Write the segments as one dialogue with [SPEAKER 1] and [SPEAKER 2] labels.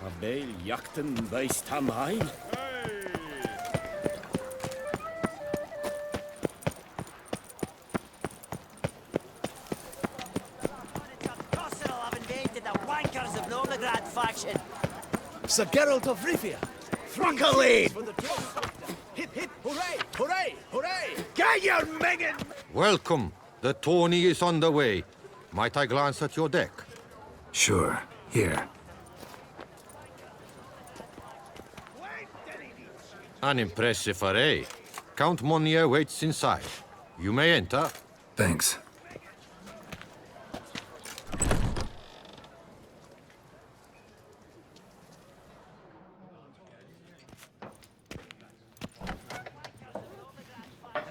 [SPEAKER 1] Abel jakten weist Tamail.
[SPEAKER 2] Sir Geralt of Rivia!
[SPEAKER 1] Fruckally!
[SPEAKER 2] Hip hip hooray! Hooray! Hooray! Get your mingin!
[SPEAKER 3] Welcome. The tourney is on the way. Might I glance at your deck?
[SPEAKER 4] Sure. Here.
[SPEAKER 3] An impressive array. Count Monnier waits inside. You may enter.
[SPEAKER 4] Thanks.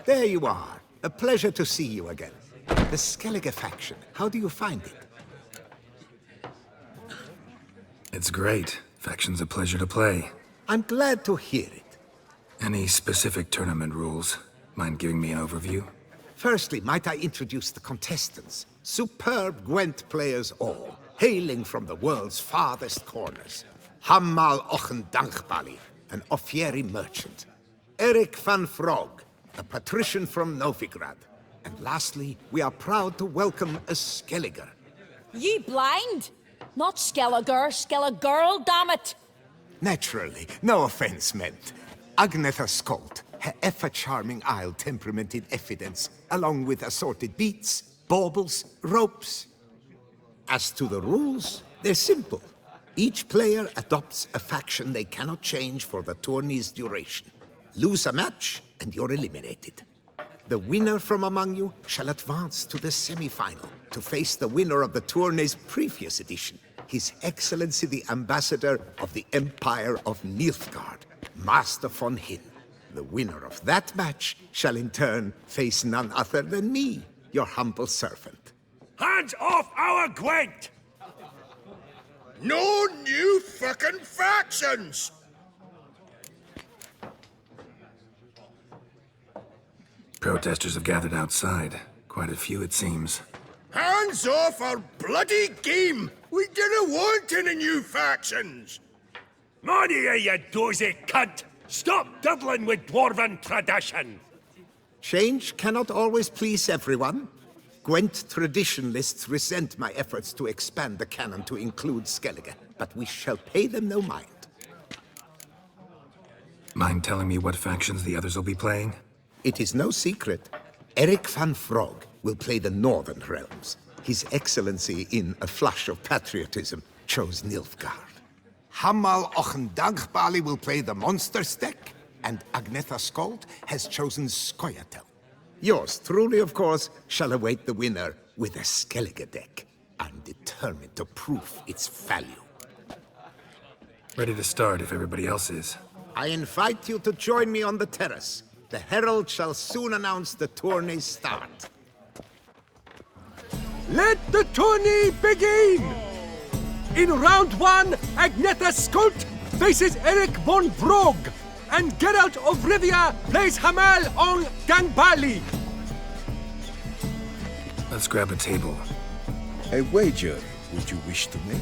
[SPEAKER 5] There you are. A pleasure to see you again. The Skellige faction, how do you find it?
[SPEAKER 4] It's great. Faction's a pleasure to play.
[SPEAKER 5] I'm glad to hear it.
[SPEAKER 4] Any specific tournament rules? Mind giving me an overview?
[SPEAKER 5] Firstly, might I introduce the contestants? Superb Gwent players all, hailing from the world's farthest corners. Hammal Ochen Dankbali, an Offieri merchant. Eric van Frog, a patrician from Novigrad. And lastly, we are proud to welcome a Skelliger.
[SPEAKER 6] Ye blind? Not Skelliger, Skelligirl, damn it!
[SPEAKER 5] Naturally, no offense meant. Agnetha Skolt, her ever-charming isle temperamented evidence, along with assorted beats, baubles, ropes. As to the rules, they're simple. Each player adopts a faction they cannot change for the tourney's duration. Lose a match, and you're eliminated. The winner from among you shall advance to the semi-final to face the winner of the tourney's previous edition, His Excellency the Ambassador of the Empire of Nilfgaard, Master von Hin. The winner of that match shall in turn face none other than me, your humble servant.
[SPEAKER 2] Hands off our Gwent! No new fucking factions!
[SPEAKER 4] Protesters have gathered outside. Quite a few, it seems.
[SPEAKER 2] Hands off our bloody game! We didn't want any new factions! Money, you dozy cunt! Stop diddling with dwarven tradition!
[SPEAKER 5] Change cannot always please everyone. Gwent traditionalists resent my efforts to expand the canon to include Skellige, but we shall pay them no mind.
[SPEAKER 4] Mind telling me what factions the others will be playing?
[SPEAKER 5] It is no secret. Eric van Frog will play the Northern Realms. His Excellency, in a flush of patriotism, chose Nilfgaard. Hammal Ochendankbali will play the Monster Deck, and Agnetha Skolt has chosen Skoyatel. Yours truly, of course, shall await the winner with a Skellige deck. I'm determined to prove its value.
[SPEAKER 4] Ready to start if everybody else is.
[SPEAKER 5] I invite you to join me on the terrace. The herald shall soon announce the tourney's start.
[SPEAKER 7] Let the tourney begin! In round one, Agnetha Skolt faces Eric von Vrog, and Geralt of Rivia plays Hamal on Gangbali.
[SPEAKER 4] Let's grab a table.
[SPEAKER 8] A wager would you wish to make?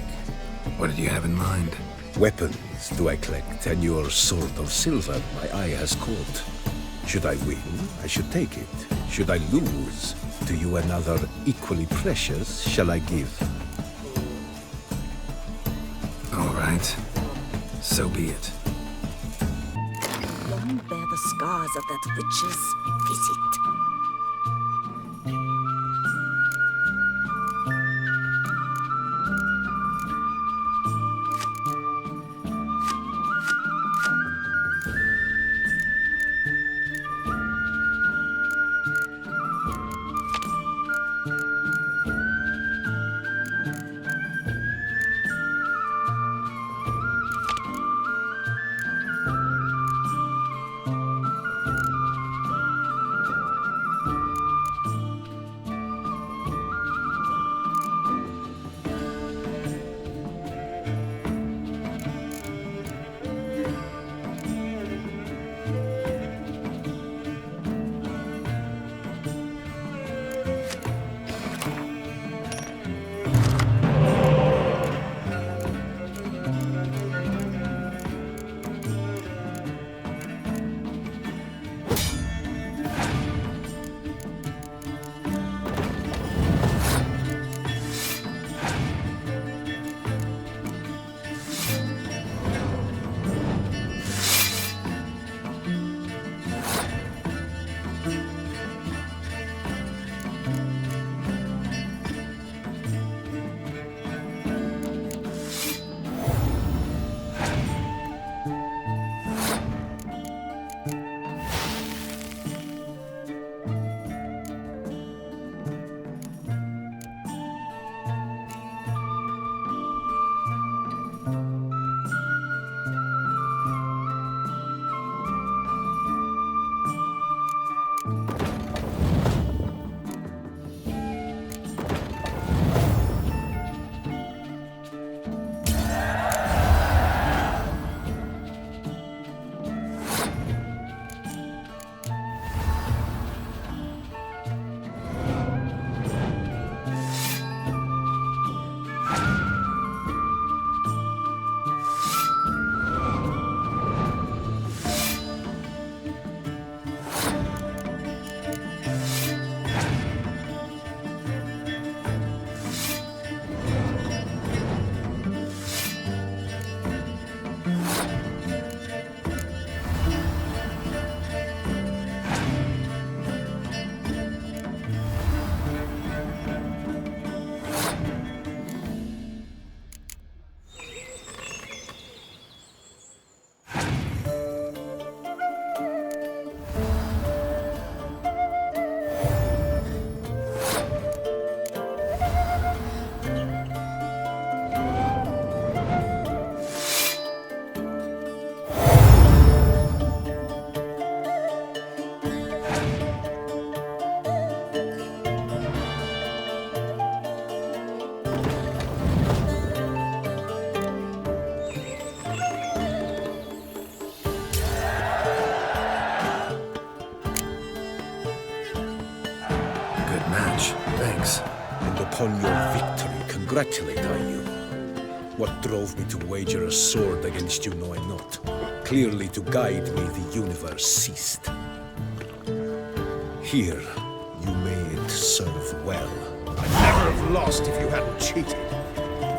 [SPEAKER 4] What did you have in mind?
[SPEAKER 8] Weapons do I collect, and your sword of silver my eye has caught. Should I win, I should take it. Should I lose, to you another equally precious shall I give.
[SPEAKER 4] All right. So be it.
[SPEAKER 6] Long bear the scars of that witch's visit.
[SPEAKER 8] Upon your victory, congratulate I you. What drove me to wager a sword against you know I not. Clearly to guide me the universe ceased. Here, you may it serve well.
[SPEAKER 2] I'd never have lost if you hadn't cheated.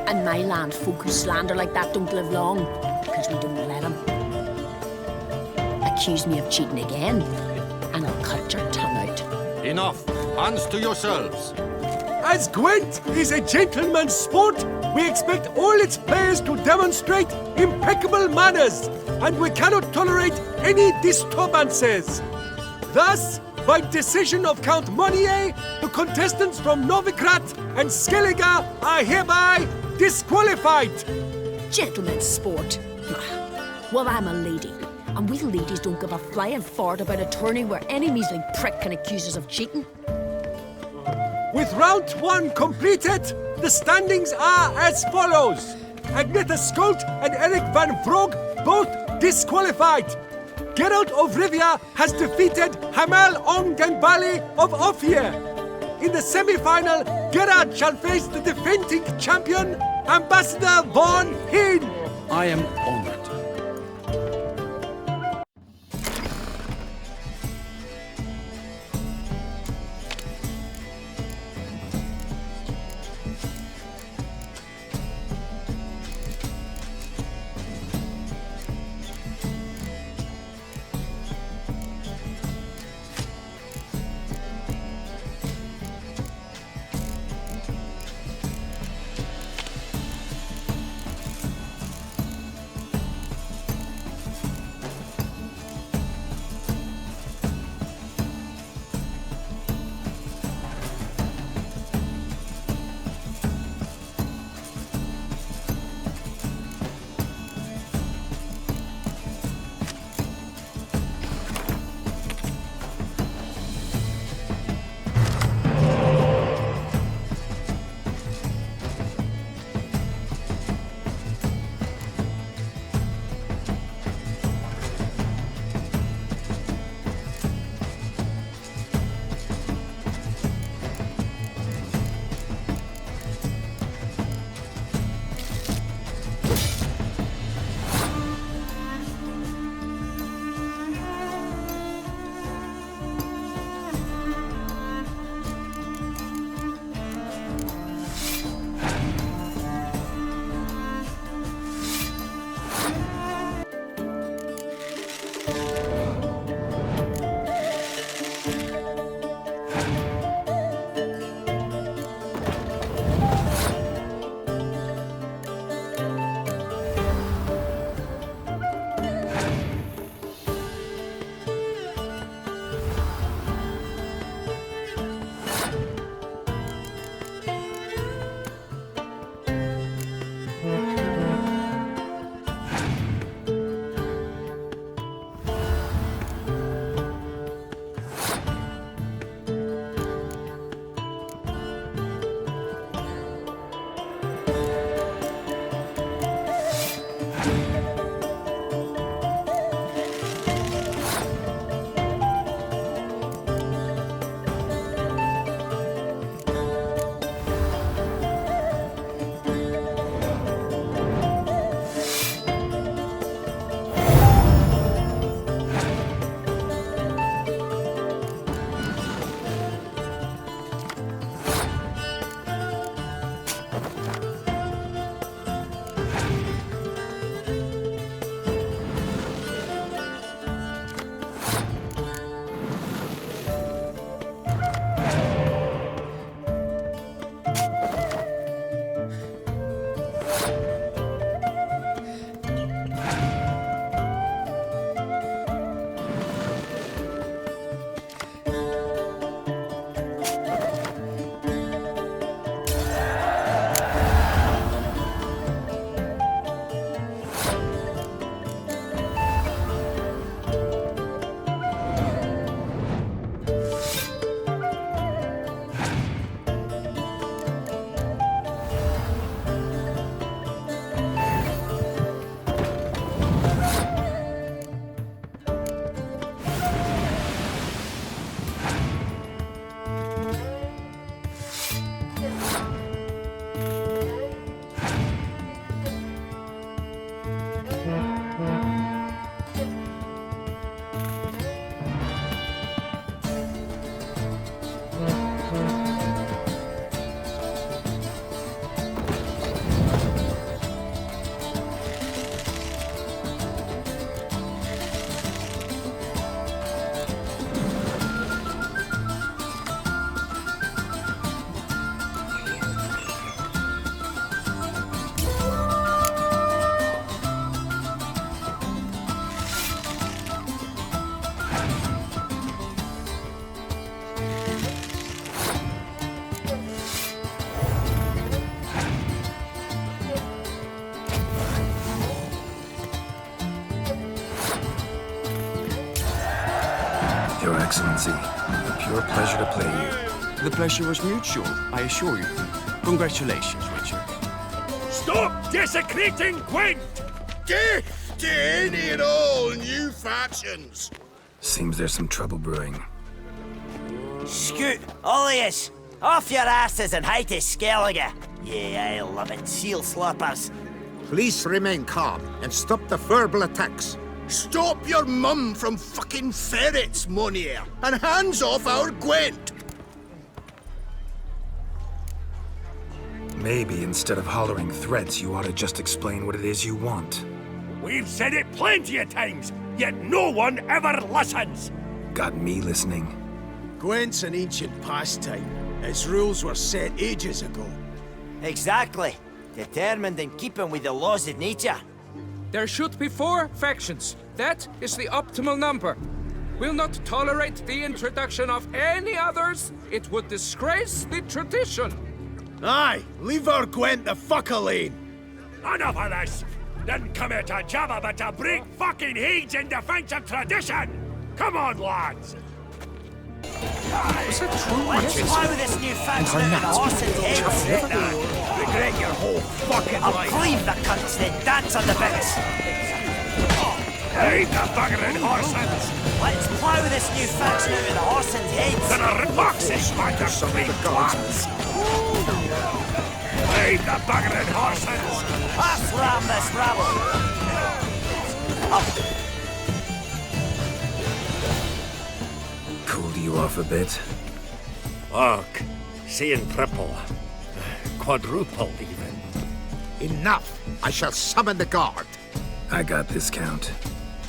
[SPEAKER 6] And my land folk who slander like that don't live long, because we don't let them. Accuse me of cheating again, and I'll cut your tongue out.
[SPEAKER 3] Enough. Hands to yourselves.
[SPEAKER 7] As Gwent is a gentleman's sport, we expect all its players to demonstrate impeccable manners, and we cannot tolerate any disturbances. Thus, by decision of Count Monnier, the contestants from Novigrad and Skellige are hereby disqualified.
[SPEAKER 6] Gentleman's sport. Well, I'm a lady, and we ladies don't give a flying fart about a tourney where any measly prick can accuse us of cheating.
[SPEAKER 7] With round 1 completed, the standings are as follows. Agnetha Skolt and Eric van Vrog both disqualified. Geralt of Rivia has defeated Hamel Ongenbali of Ophir. In the semi-final, Geralt shall face the defending champion, Ambassador Von Heen.
[SPEAKER 1] I am honored.
[SPEAKER 4] Excellency. A pure pleasure to play you.
[SPEAKER 9] The pleasure was mutual, I assure you. Congratulations, Richard.
[SPEAKER 2] Stop desecrating Gwent!
[SPEAKER 1] Death to any and all new factions!
[SPEAKER 4] Seems there's some trouble brewing.
[SPEAKER 10] Scoot, all of yous! Off your asses and hide to Skellige! Yeah, I love it, seal slurpers.
[SPEAKER 5] Please remain calm and stop the verbal attacks.
[SPEAKER 1] Stop your mum from fucking ferrets, Monier, and hands off our Gwent!
[SPEAKER 4] Maybe instead of hollering threats, you ought to just explain what it is you want.
[SPEAKER 2] We've said it plenty of times, yet no one ever listens!
[SPEAKER 4] Got me listening.
[SPEAKER 1] Gwent's an ancient pastime. Its rules were set ages ago.
[SPEAKER 10] Exactly. Determined in keeping with the laws of nature.
[SPEAKER 7] There should be 4 factions. That is the optimal number. We'll not tolerate the introduction of any others. It would disgrace the tradition.
[SPEAKER 1] Aye, leave our Gwent the fuck alone.
[SPEAKER 2] Enough of this! Didn't come here to jabber, but to break fucking heads in defense of tradition! Come on, lads!
[SPEAKER 7] Is that true?
[SPEAKER 10] Let's play with this new faction in the horse's heads.
[SPEAKER 1] Regret your whole fucking
[SPEAKER 10] I'll
[SPEAKER 1] life.
[SPEAKER 10] cleave the cunts, then dance on the bits.
[SPEAKER 2] Hey, the buggering horses!
[SPEAKER 10] Let's play with this new faction out of the horse's heads.
[SPEAKER 2] Then a boxes back to three clans! Hey, the buggering horses!
[SPEAKER 10] Let's ram this rabble.
[SPEAKER 4] Cooled you off a bit?
[SPEAKER 2] Look, seeing triple. Quadruple, even.
[SPEAKER 5] Enough! I shall summon the guard.
[SPEAKER 4] I got this, Count.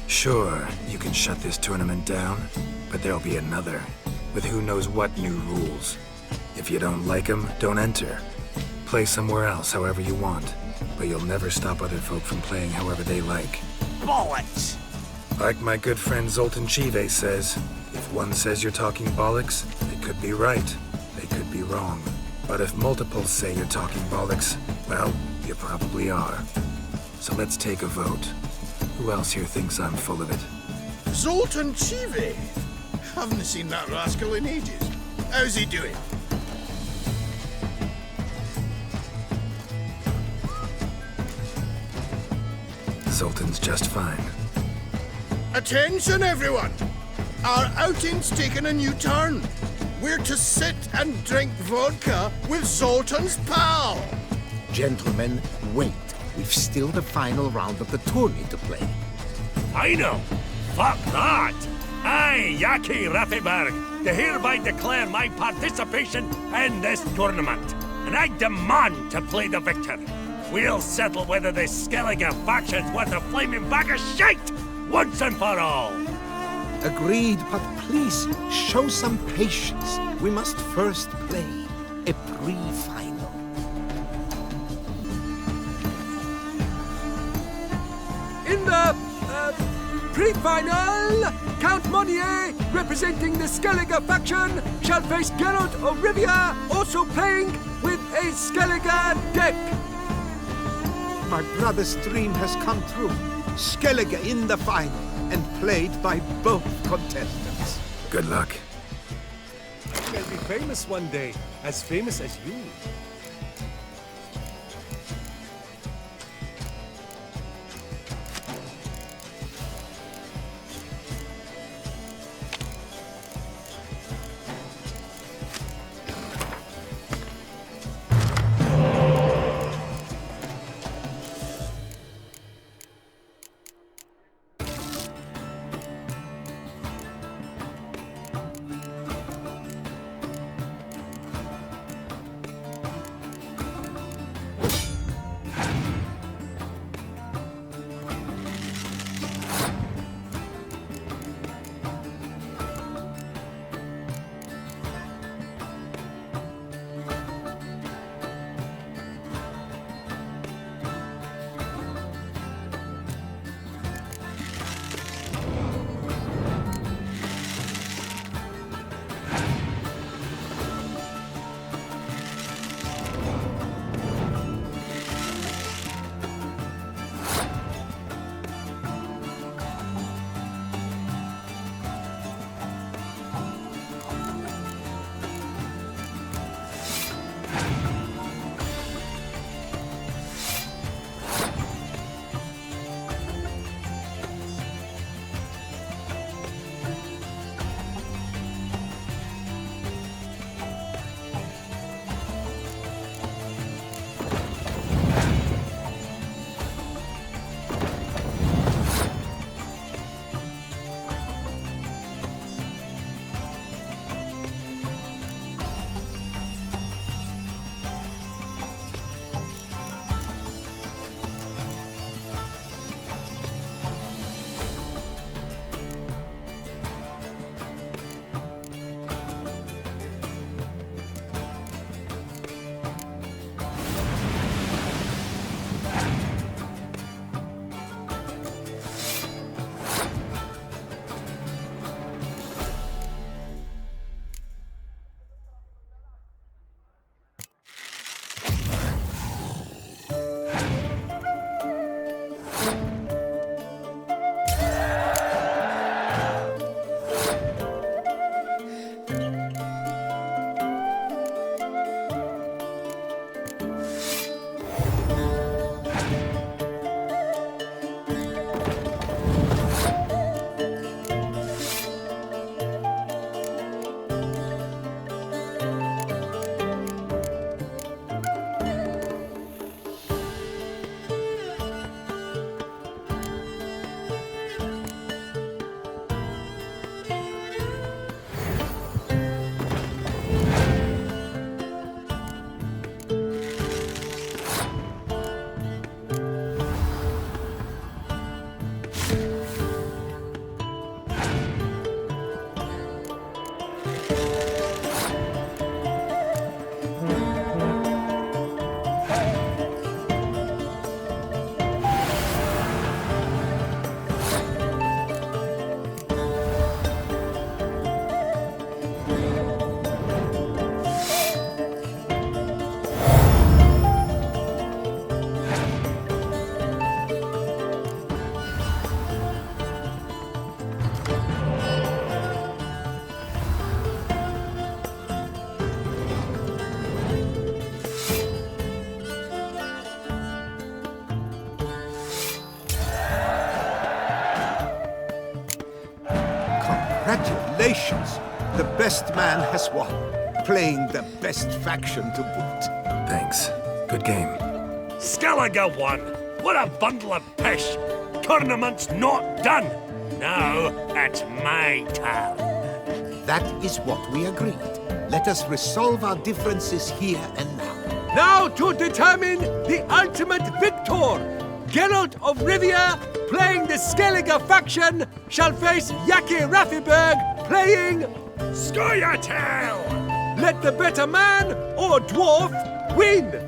[SPEAKER 4] Sure, you can shut this tournament down, but there'll be another, with who knows what new rules. If you don't like them, don't enter. Play somewhere else however you want, but you'll never stop other folk from playing however they like.
[SPEAKER 10] Bollocks.
[SPEAKER 4] Like my good friend Zoltan Chive says, if one says you're talking bollocks, they could be right, they could be wrong. But if multiples say you're talking bollocks, well, you probably are. So let's take a vote. Who else here thinks I'm full of it?
[SPEAKER 1] Zoltan Chive. Haven't seen that rascal in ages. How's he doing?
[SPEAKER 4] Zoltan's just fine.
[SPEAKER 1] Attention, everyone! Our outing's taken a new turn. We're to sit and drink vodka with Zoltan's pal.
[SPEAKER 5] Gentlemen, wait. We've still the final round of the tourney to play.
[SPEAKER 2] Final? Fuck that! I, Yaki Raffiberg, to hereby declare my participation in this tournament. And I demand to play the victor. We'll settle whether this Skellige faction's worth a flaming bag of shite once and for all.
[SPEAKER 5] Agreed, but please, show some patience. We must first play a pre-final.
[SPEAKER 7] In the pre-final, Count Monnier, representing the Skellige faction, shall face Geralt of Rivia, also playing with a Skellige deck.
[SPEAKER 5] My brother's dream has come true. Skellige in the final, and played by both contestants.
[SPEAKER 4] Good luck.
[SPEAKER 7] They'll be famous one day, as famous as you.
[SPEAKER 5] Congratulations! The best man has won, playing the best faction to boot.
[SPEAKER 4] Thanks. Good game.
[SPEAKER 2] Skellige won! What a bundle of pish! Tournament's not done! Now it's my turn.
[SPEAKER 5] That is what we agreed. Let us resolve our differences here and now.
[SPEAKER 7] Now to determine the ultimate victor! Geralt of Rivia, playing the Skellige faction, shall face Yaki Raffiberg, playing
[SPEAKER 2] Scoia'tail!
[SPEAKER 7] Let the better man or dwarf win!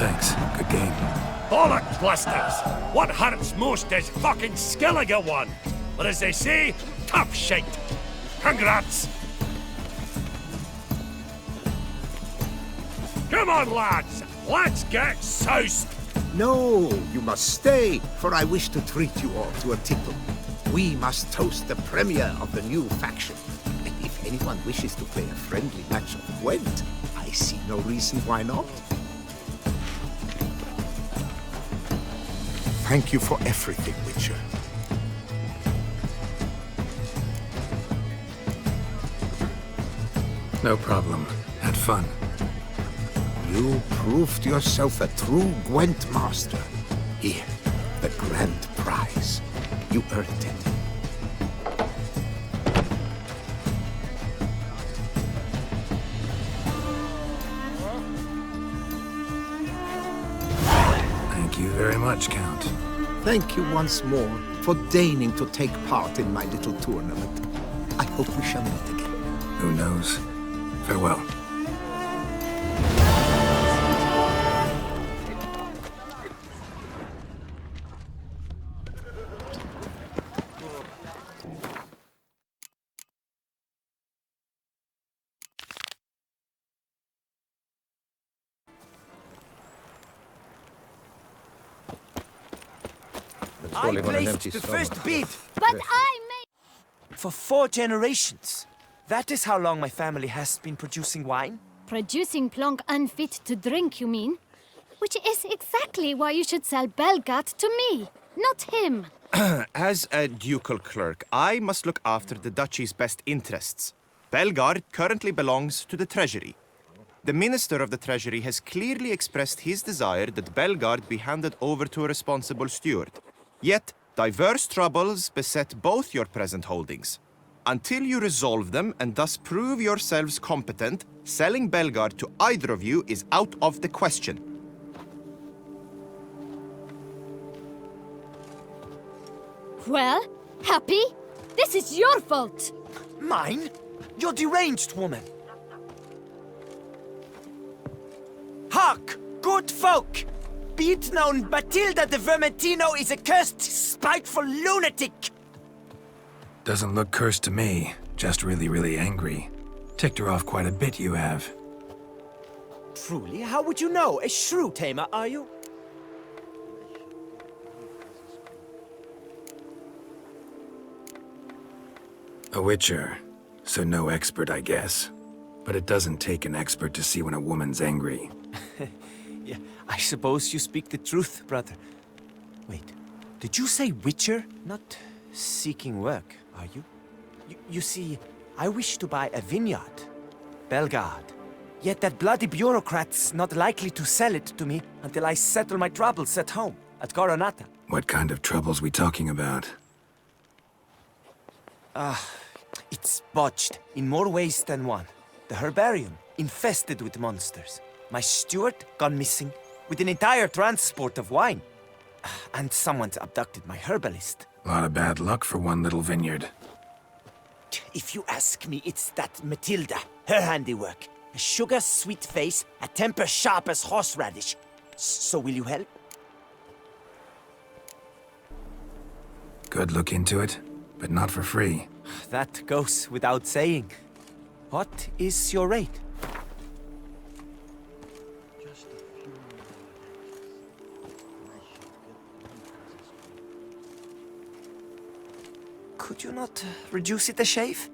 [SPEAKER 4] Thanks. Good game.
[SPEAKER 2] Bollock blusters! What hurts most is fucking Skellige won. But as they say, tough shite. Congrats! Come on, lads! Let's get soused!
[SPEAKER 5] No, you must stay, for I wish to treat you all to a tipple. We must toast the premier of the new faction. And if anyone wishes to play a friendly match of Gwent, I see no reason why not. Thank you for everything, Witcher.
[SPEAKER 4] No problem. Had fun.
[SPEAKER 5] You proved yourself a true Gwent master. Here, the grand prize. You earned it.
[SPEAKER 4] Thank you very much, Count.
[SPEAKER 5] Thank you once more for deigning to take part in my little tournament. I hope we shall meet again.
[SPEAKER 4] Who knows? Farewell.
[SPEAKER 10] I placed the first bid
[SPEAKER 6] But I made...
[SPEAKER 10] for 4 generations. That is how long my family has been producing wine.
[SPEAKER 6] Producing plonk unfit to drink, you mean? Which is exactly why you should sell Belgat to me, not him.
[SPEAKER 9] As a ducal clerk, I must look after the duchy's best interests. Belgard currently belongs to the treasury. The minister of the treasury has clearly expressed his desire that Belgard be handed over to a responsible steward. Yet, diverse troubles beset both your present holdings. Until you resolve them and thus prove yourselves competent, selling Belgard to either of you is out of the question.
[SPEAKER 6] Well, Happy? This is your fault!
[SPEAKER 10] Mine? You're deranged, woman. Hark, good folk! Be it known, Matilda de Vermentino is a cursed, spiteful lunatic!
[SPEAKER 4] Doesn't look cursed to me. Just really, really angry. Ticked her off quite a bit, you have.
[SPEAKER 10] Truly, how would you know? A shrew tamer, are you?
[SPEAKER 4] A witcher. So no expert, I guess. But it doesn't take an expert to see when a woman's angry.
[SPEAKER 10] Yeah, I suppose you speak the truth, brother. Wait, did you say witcher? Not seeking work, are you? You see, I wish to buy a vineyard. Belgard. Yet that bloody bureaucrat's not likely to sell it to me until I settle my troubles at home, at Coronata.
[SPEAKER 4] What kind of troubles we talking about?
[SPEAKER 10] It's botched in more ways than one. The herbarium, infested with monsters. My steward, gone missing, with an entire transport of wine. And someone's abducted my herbalist.
[SPEAKER 4] A lot of bad luck for one little vineyard.
[SPEAKER 10] If you ask me, it's that Matilda, her handiwork. A sugar-sweet face, a temper sharp as horseradish. So will you help?
[SPEAKER 4] Could look into it, but not for free.
[SPEAKER 10] That goes without saying. What is your rate? Could you not reduce it a shave?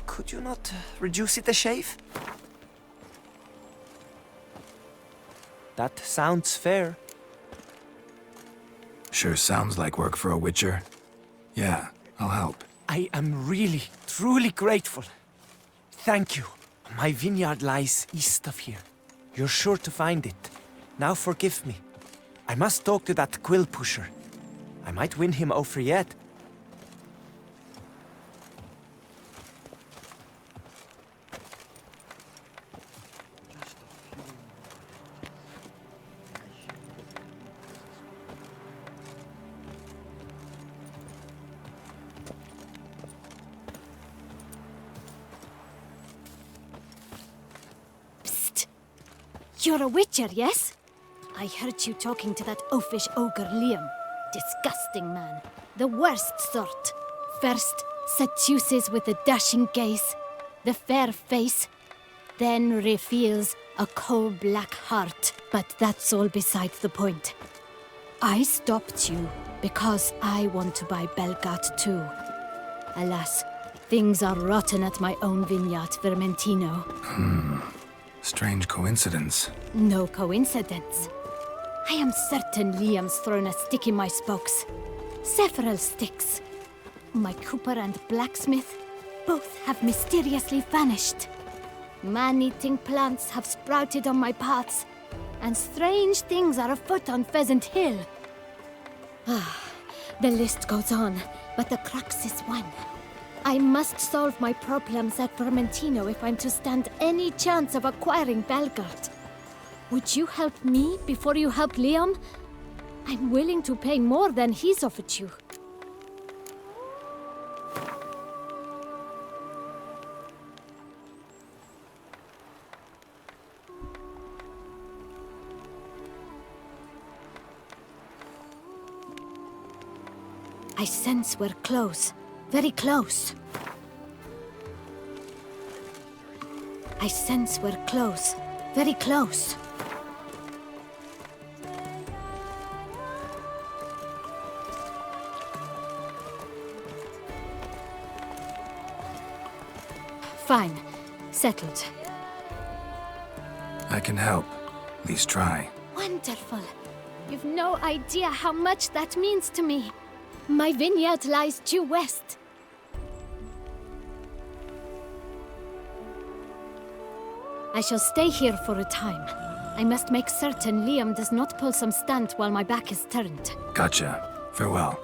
[SPEAKER 10] Could you not reduce it a shave? That sounds fair.
[SPEAKER 4] Sure sounds like work for a witcher. Yeah, I'll help.
[SPEAKER 10] I am really, truly grateful. Thank you. My vineyard lies east of here. You're sure to find it. Now forgive me. I must talk to that quill pusher. I might win him over yet.
[SPEAKER 6] Psst. You're a witcher, yes? I heard you talking to that oafish ogre Liam. Disgusting man. The worst sort. First, seduces with a dashing gaze, the fair face, then reveals a coal-black heart. But that's all besides the point. I stopped you because I want to buy Belgat too. Alas, things are rotten at my own vineyard, Vermentino.
[SPEAKER 4] Strange coincidence.
[SPEAKER 6] No coincidence. I am certain Liam's thrown a stick in my spokes. Several sticks. My cooper and blacksmith both have mysteriously vanished. Man-eating plants have sprouted on my paths, and strange things are afoot on Pheasant Hill. The list goes on, but the crux is one. I must solve my problems at Vermentino if I'm to stand any chance of acquiring Belgard. Would you help me before you help Liam? I'm willing to pay more than he's offered you. I sense we're close. Very close. I sense we're close. Very close. Fine. Settled.
[SPEAKER 4] I can help. At least try.
[SPEAKER 6] Wonderful. You've no idea how much that means to me. My vineyard lies due west. I shall stay here for a time. I must make certain Liam does not pull some stunt while my back is turned.
[SPEAKER 4] Gotcha. Farewell.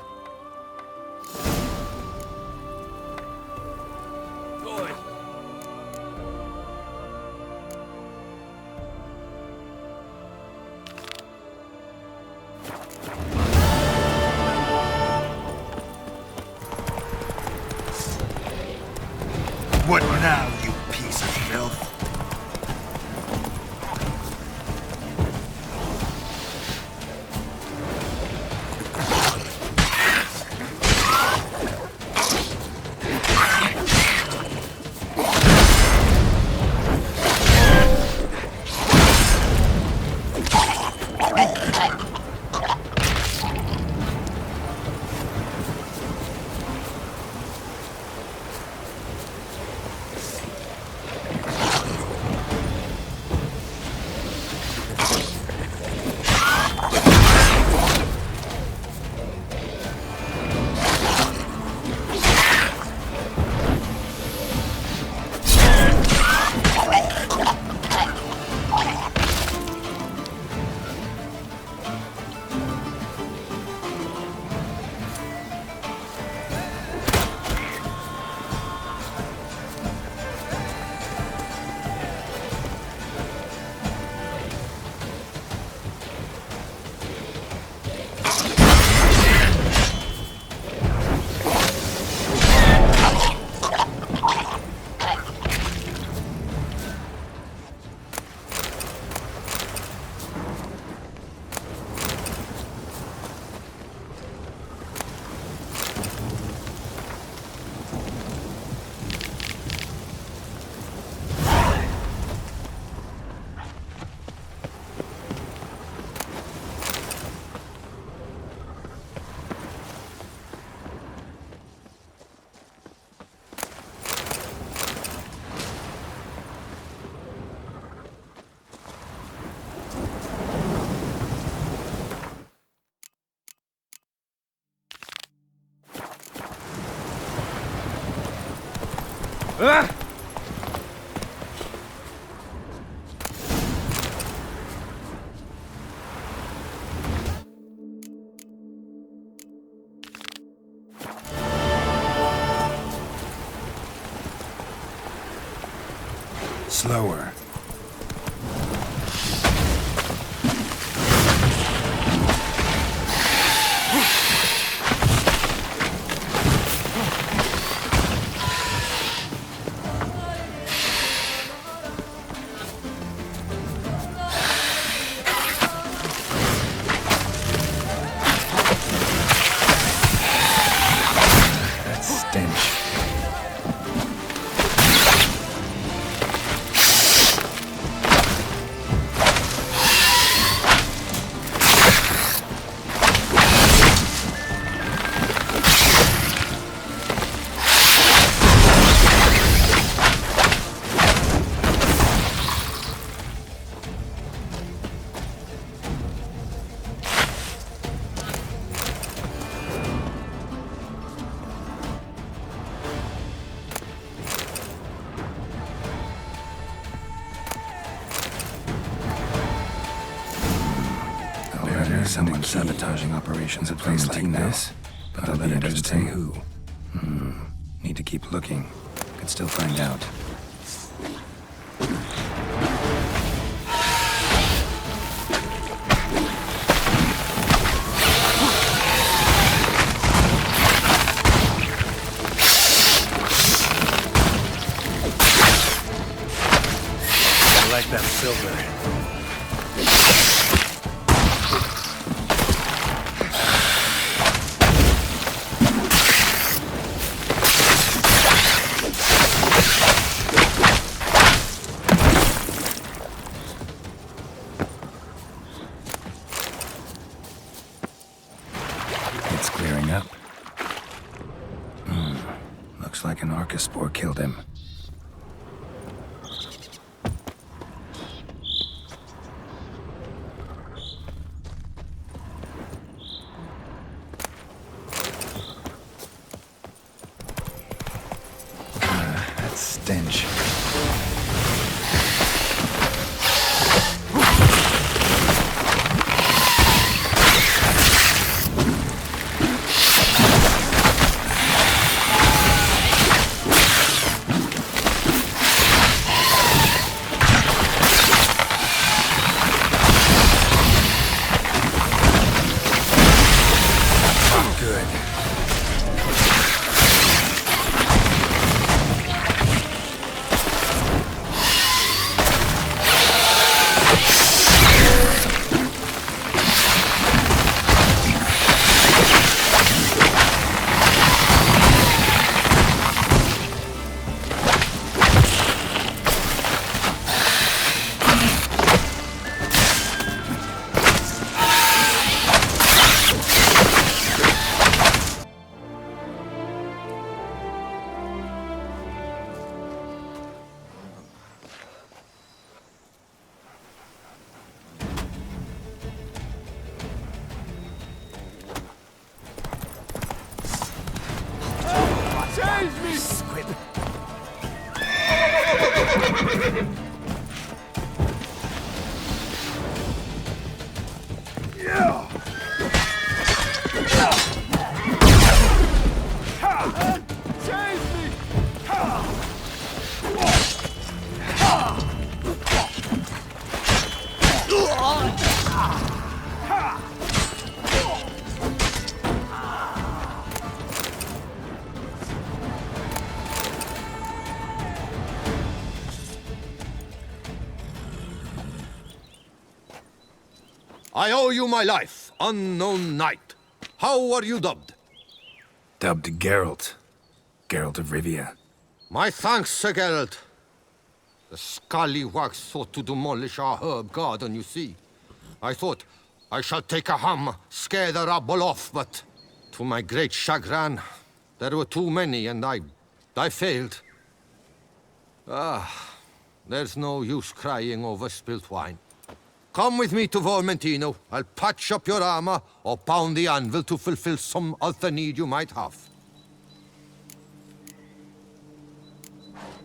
[SPEAKER 2] What now, you piece of filth?
[SPEAKER 4] Slower. That stench. Someone sabotaging operations at a place like this, but the letter doesn't say who. Need to keep looking. Could still find out.
[SPEAKER 7] I like that silver.
[SPEAKER 4] It's clearing up. Looks like an Archospore killed him. stench.
[SPEAKER 3] I owe you my life, unknown knight. How are you dubbed?
[SPEAKER 4] Dubbed Geralt. Geralt of Rivia.
[SPEAKER 3] My thanks, Sir Geralt. The scallywags sought to demolish our herb garden, you see. I thought, I shall take a ham, scare the rabble off, but to my great chagrin, there were too many and I failed. There's no use crying over spilt wine. Come with me to Vermentino. I'll patch up your armor or pound the anvil to fulfill some other need you might have.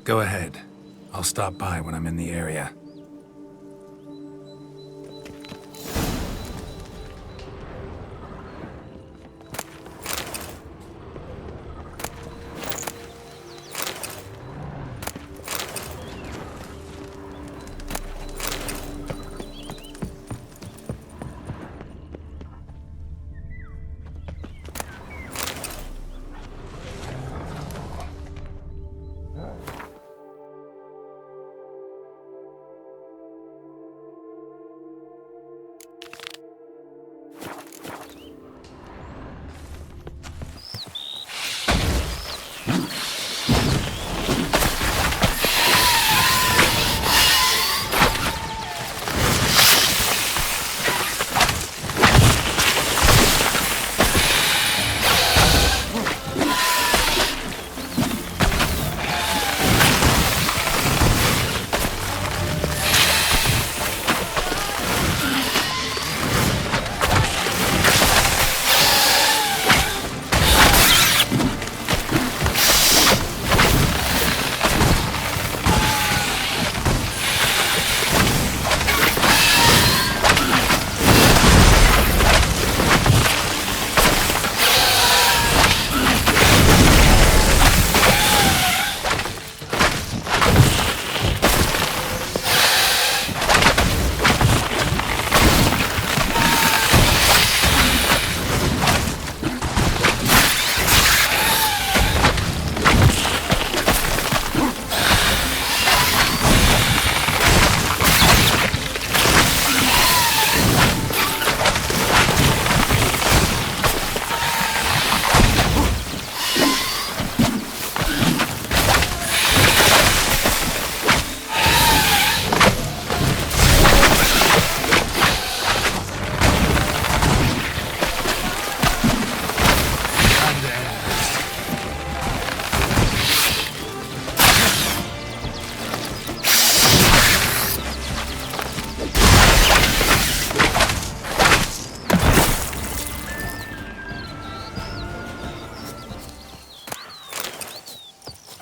[SPEAKER 4] Go ahead. I'll stop by when I'm in the area.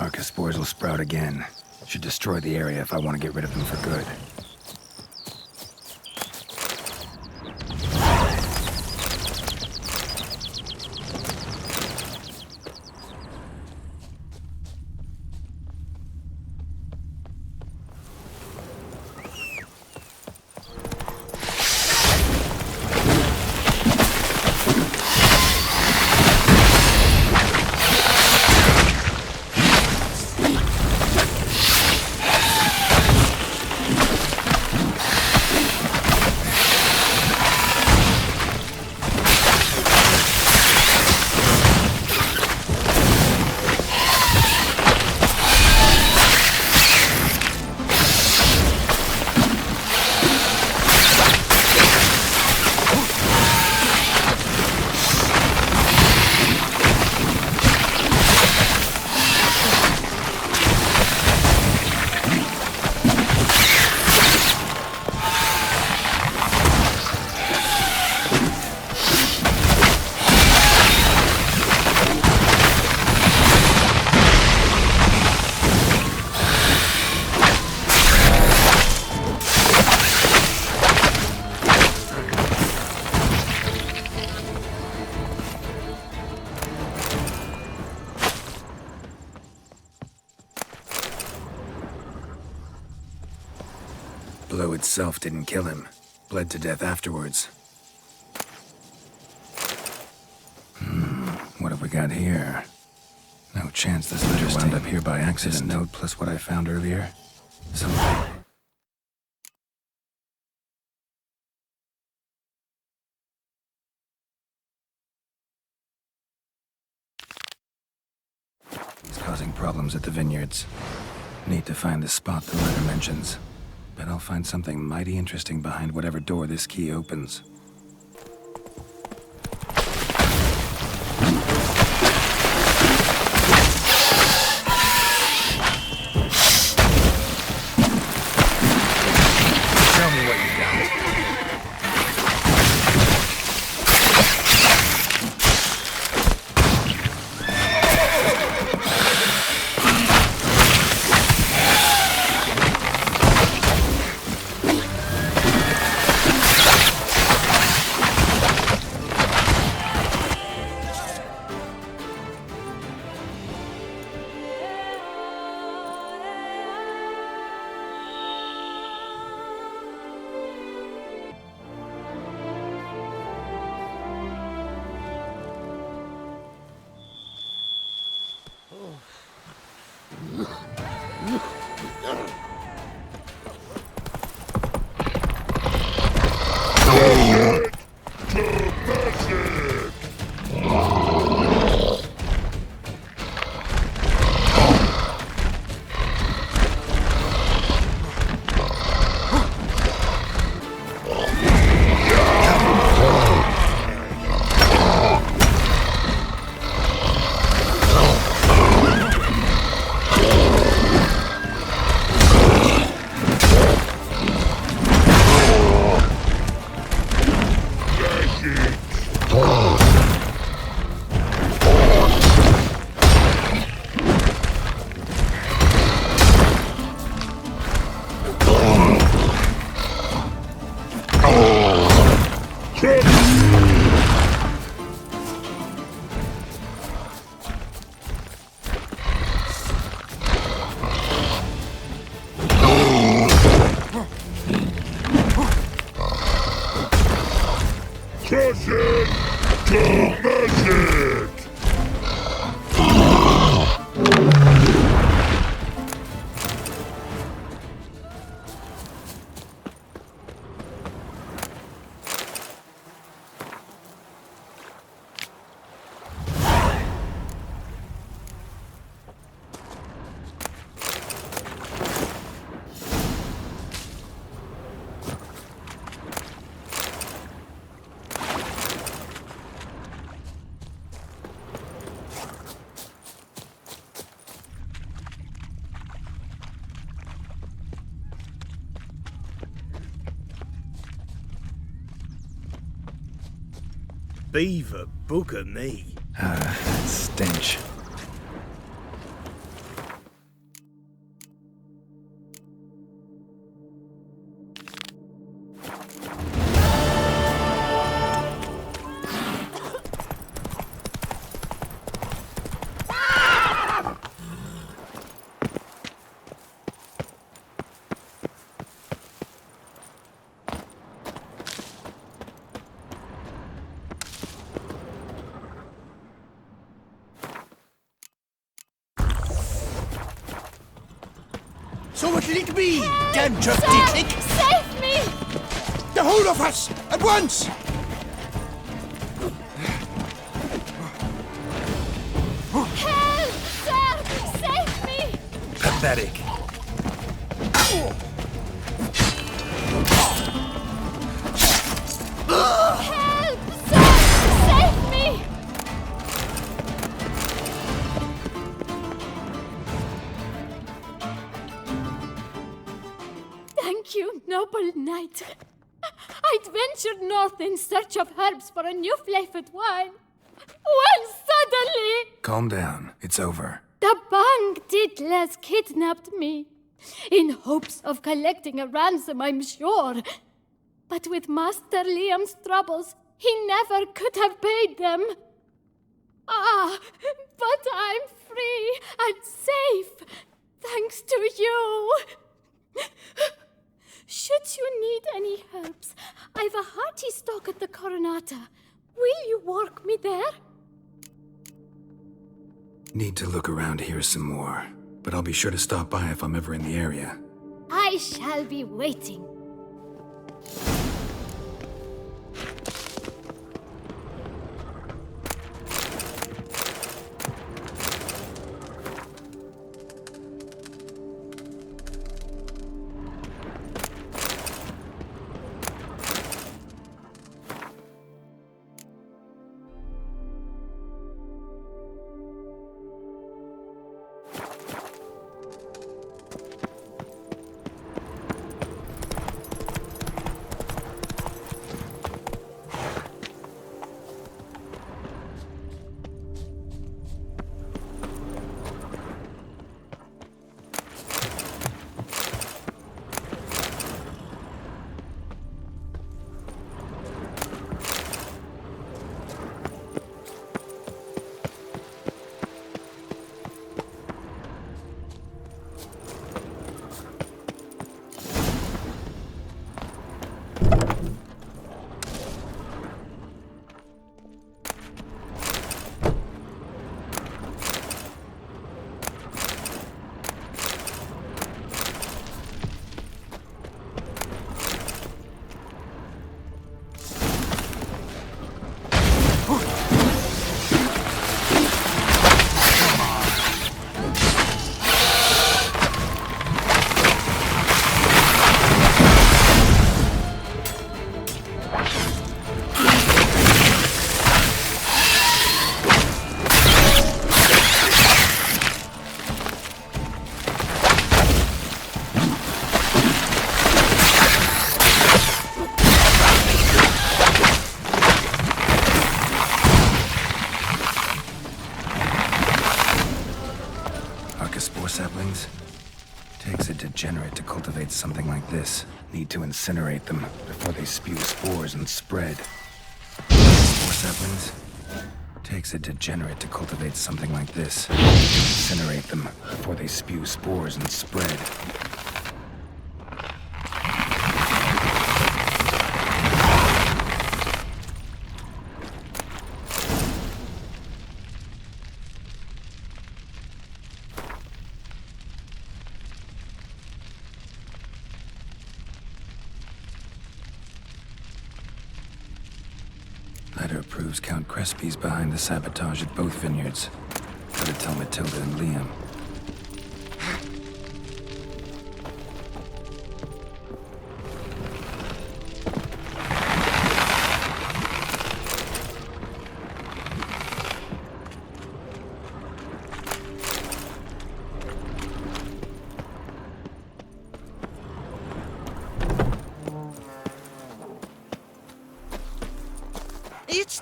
[SPEAKER 4] Arca spores will sprout again. Should destroy the area if I want to get rid of them for good. Blow itself didn't kill him. Bled to death afterwards. What have we got here? No chance this letter wound up here by accident. This note plus what I found earlier. He's causing problems at the vineyards. Need to find the spot the letter mentions. Bet I'll find something mighty interesting behind whatever door this key opens. Tell me what you got.
[SPEAKER 2] Beaver booger me.
[SPEAKER 4] That stench.
[SPEAKER 1] So it'll it be, damn
[SPEAKER 6] Sir,
[SPEAKER 1] Dick.
[SPEAKER 6] save me!
[SPEAKER 1] The whole of us, at once!
[SPEAKER 6] Help! Sir, save me!
[SPEAKER 4] Pathetic.
[SPEAKER 6] Help! Sir, save me! Thank you, noble knight. I'd ventured north in search of herbs for a new flavored wine. When suddenly,
[SPEAKER 4] Calm down. It's over.
[SPEAKER 6] the banditles kidnapped me. In hopes of collecting a ransom, I'm sure. But with Master Liam's troubles, he never could have paid them. Ah, but I'm free and safe, thanks to you. Should you need any herbs, I've a hearty stock at the Coronata. Will you work me there?
[SPEAKER 4] Need to look around here some more. But I'll be sure to stop by if I'm ever in the area.
[SPEAKER 6] I shall be waiting.
[SPEAKER 4] Saplings? Takes a degenerate to cultivate something like this. Need to incinerate them before they spew spores and spread. Spore saplings? Takes a degenerate to cultivate something like this. Need to incinerate them before they spew spores and spread. Letter proves Count Crespi's behind the sabotage at both vineyards. Gotta tell Matilda and Liam.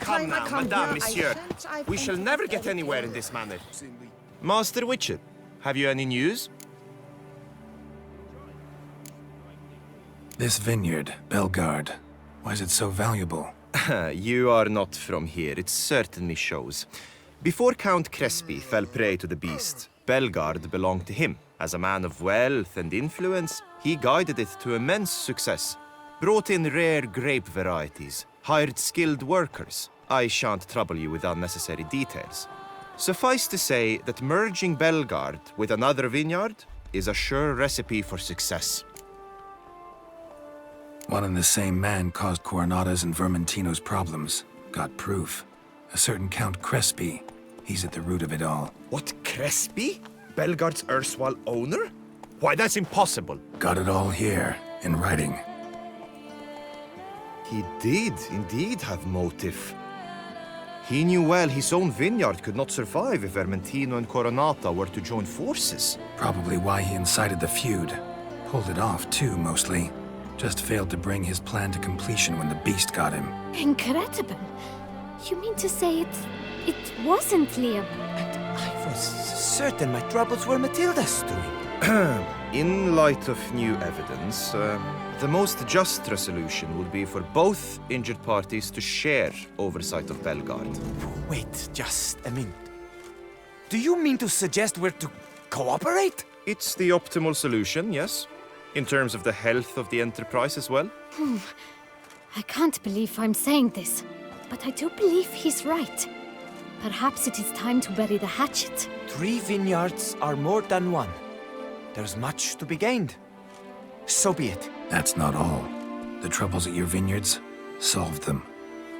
[SPEAKER 9] Come now, Madame, Monsieur. We shall never get anywhere in this manner. Master Witcher, have you any news?
[SPEAKER 4] This vineyard, Belgard, why is it so valuable?
[SPEAKER 9] You are not from here, it certainly shows. Before Count Crespi fell prey to the beast, Belgard belonged to him. As a man of wealth and influence, he guided it to immense success. Brought in rare grape varieties, hired skilled workers. I shan't trouble you with unnecessary details. Suffice to say that merging Belgard with another vineyard is a sure recipe for success.
[SPEAKER 4] One and the same man caused Coronata's and Vermentino's problems. Got proof. A certain Count Crespi. He's at the root of it all.
[SPEAKER 9] What, Crespi? Belgard's erstwhile owner? Why, that's impossible.
[SPEAKER 4] Got it all here, in writing.
[SPEAKER 9] He did indeed have motive. He knew well his own vineyard could not survive if Vermentino and Coronata were to join forces.
[SPEAKER 4] Probably why he incited the feud. Pulled it off, too, mostly. Just failed to bring his plan to completion when the beast got him.
[SPEAKER 6] Incredible. You mean to say it wasn't Liam?
[SPEAKER 10] I was certain my troubles were Matilda's doing.
[SPEAKER 9] In light of new evidence, the most just resolution would be for both injured parties to share oversight of Belgard.
[SPEAKER 10] Wait just a minute. Do you mean to suggest we're to cooperate?
[SPEAKER 9] It's the optimal solution, yes. In terms of the health of the enterprise as well.
[SPEAKER 6] I can't believe I'm saying this, but I do believe he's right. Perhaps it is time to bury the hatchet.
[SPEAKER 10] 3 vineyards are more than one. There's much to be gained. So be it.
[SPEAKER 4] That's not all. The troubles at your vineyards? Solved them.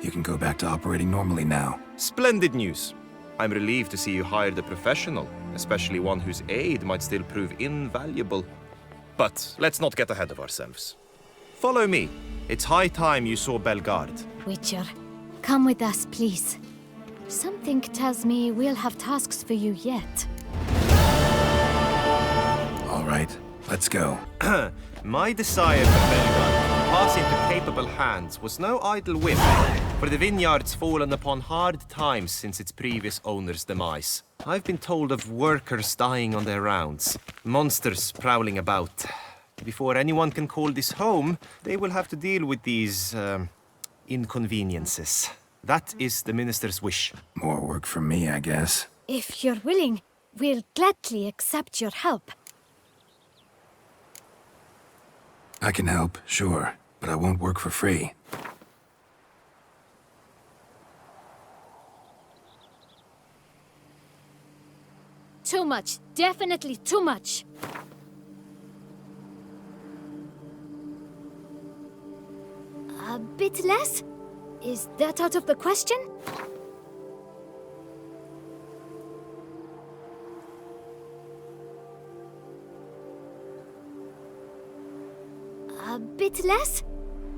[SPEAKER 4] You can go back to operating normally now.
[SPEAKER 9] Splendid news. I'm relieved to see you hired a professional, especially one whose aid might still prove invaluable. But let's not get ahead of ourselves. Follow me. It's high time you saw Belgard.
[SPEAKER 6] Witcher, come with us, please. Something tells me we'll have tasks for you yet.
[SPEAKER 4] All right, let's go.
[SPEAKER 9] My desire for Belgard to pass into capable hands was no idle whim, for the vineyard's fallen upon hard times since its previous owner's demise. I've been told of workers dying on their rounds, monsters prowling about. Before anyone can call this home, they will have to deal with these, inconveniences. That is the minister's wish.
[SPEAKER 4] More work for me, I guess.
[SPEAKER 6] If you're willing, we'll gladly accept your help.
[SPEAKER 4] I can help, sure, but I won't work for free.
[SPEAKER 6] Too much. Definitely too much. A bit less? Is that out of the question? A bit less?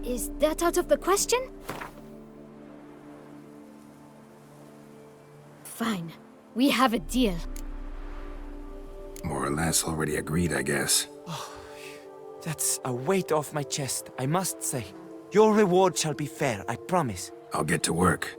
[SPEAKER 6] Is that out of the question? Fine. We have a deal.
[SPEAKER 4] More or less already agreed, I guess.
[SPEAKER 10] That's a weight off my chest, I must say. Your reward shall be fair, I promise.
[SPEAKER 4] I'll get to work.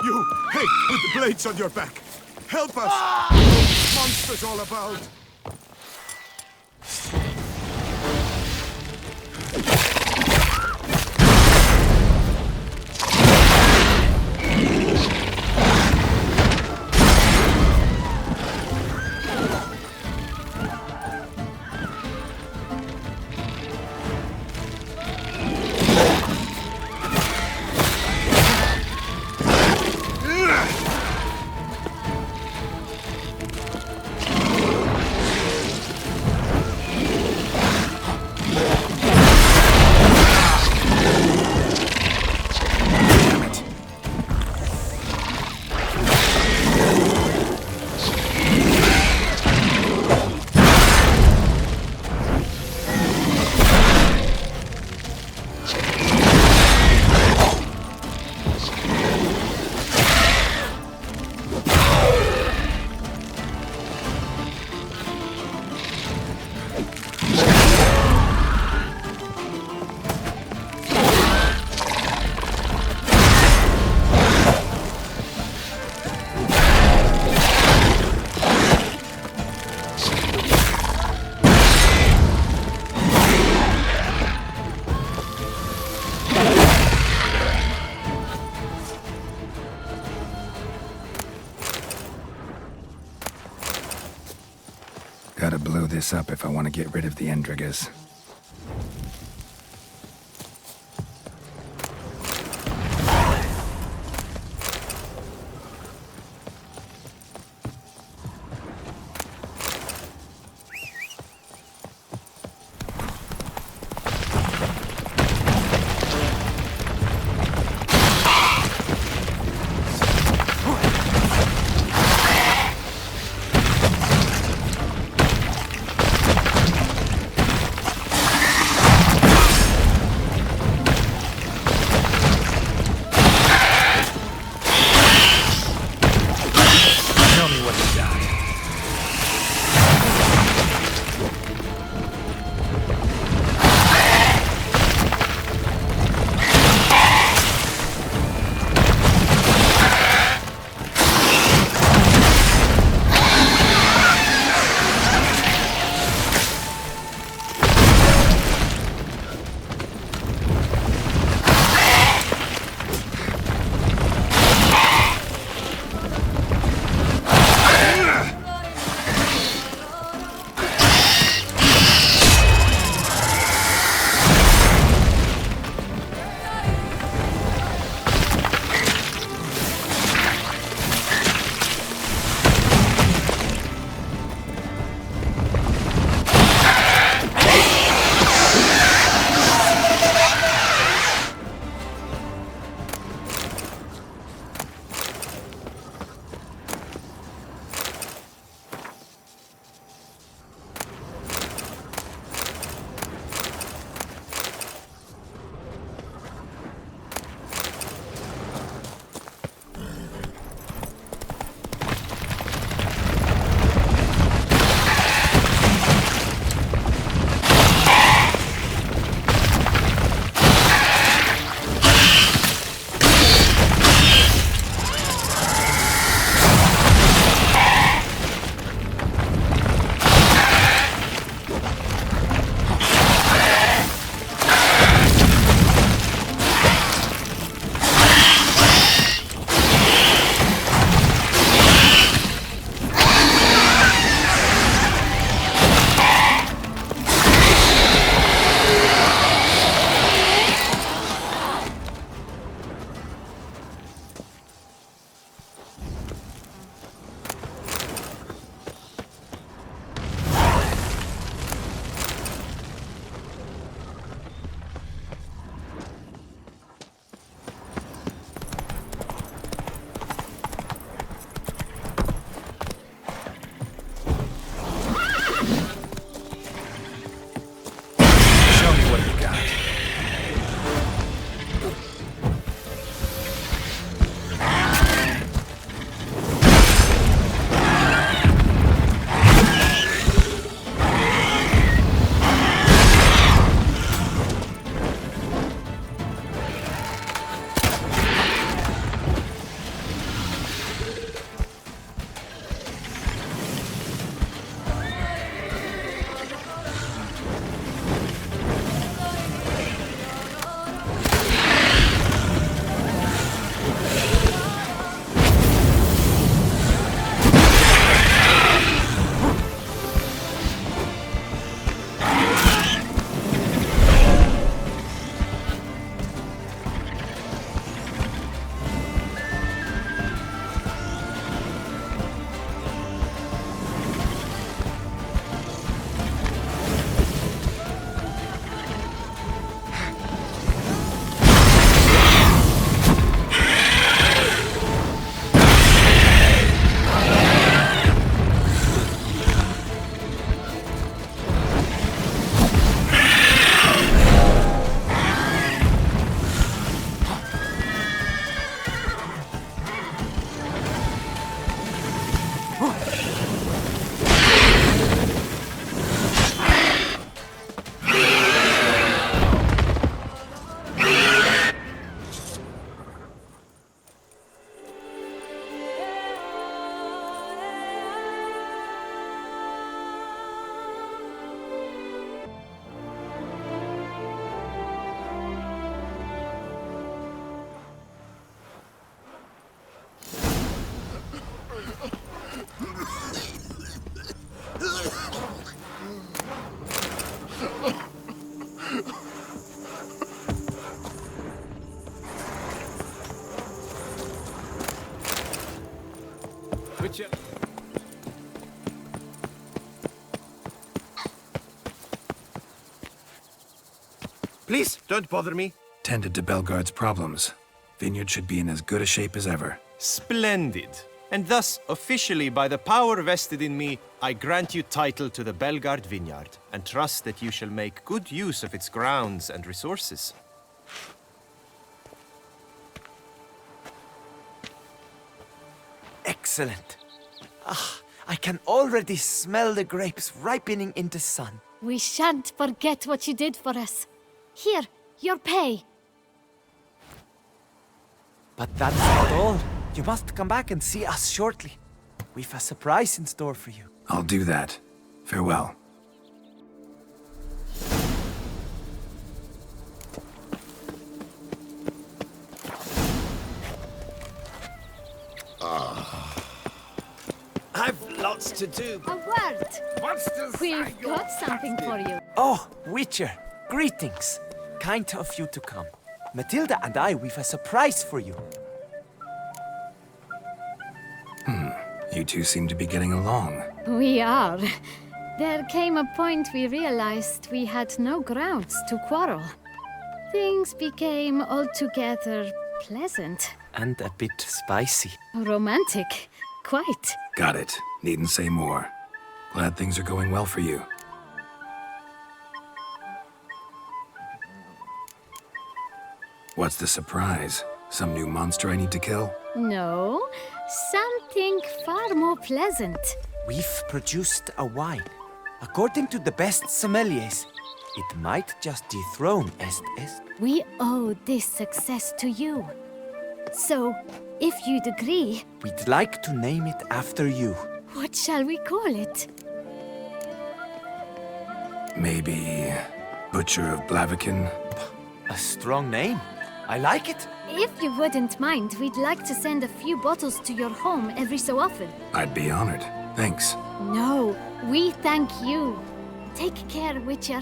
[SPEAKER 2] You! Hey, with the blades on your back! Help us! Monsters all about!
[SPEAKER 4] this up if I want to get rid of the Endriggers.
[SPEAKER 10] Witcher.
[SPEAKER 9] Please, don't bother me.
[SPEAKER 4] Tended to Belgard's problems. Vineyard should be in as good a shape as ever.
[SPEAKER 9] Splendid. And thus, officially, by the power vested in me, I grant you title to the Belgard vineyard, and trust that you shall make good use of its grounds and resources.
[SPEAKER 10] Excellent. Ah, I can already smell the grapes ripening in the sun.
[SPEAKER 6] We shan't forget what you did for us. Here, your pay.
[SPEAKER 10] But that's not all. You must come back and see us shortly. We've a surprise in store for you.
[SPEAKER 4] I'll do that. Farewell.
[SPEAKER 10] I've lots to do.
[SPEAKER 6] A word. We've got something for you.
[SPEAKER 10] Oh, Witcher, greetings. Kind of you to come. Matilda and we've a surprise for you.
[SPEAKER 4] You two seem to be getting along.
[SPEAKER 6] We are. There came a point we realized we had no grounds to quarrel. Things became altogether pleasant.
[SPEAKER 10] And a bit spicy.
[SPEAKER 6] Romantic. Quite.
[SPEAKER 4] Got it. Needn't say more. Glad things are going well for you. What's the surprise? Some new monster I need to kill?
[SPEAKER 6] No, something far more pleasant.
[SPEAKER 10] We've produced a wine. According to the best sommeliers, it might just dethrone Est.
[SPEAKER 6] We owe this success to you. So, if you'd agree,
[SPEAKER 10] We'd like to name it after you.
[SPEAKER 6] what shall we call it?
[SPEAKER 4] Maybe Butcher of Blaviken?
[SPEAKER 10] A strong name. I like it.
[SPEAKER 6] If you wouldn't mind, we'd like to send a few bottles to your home every so often.
[SPEAKER 4] I'd be honored. Thanks.
[SPEAKER 6] No, we thank you. Take care, Witcher.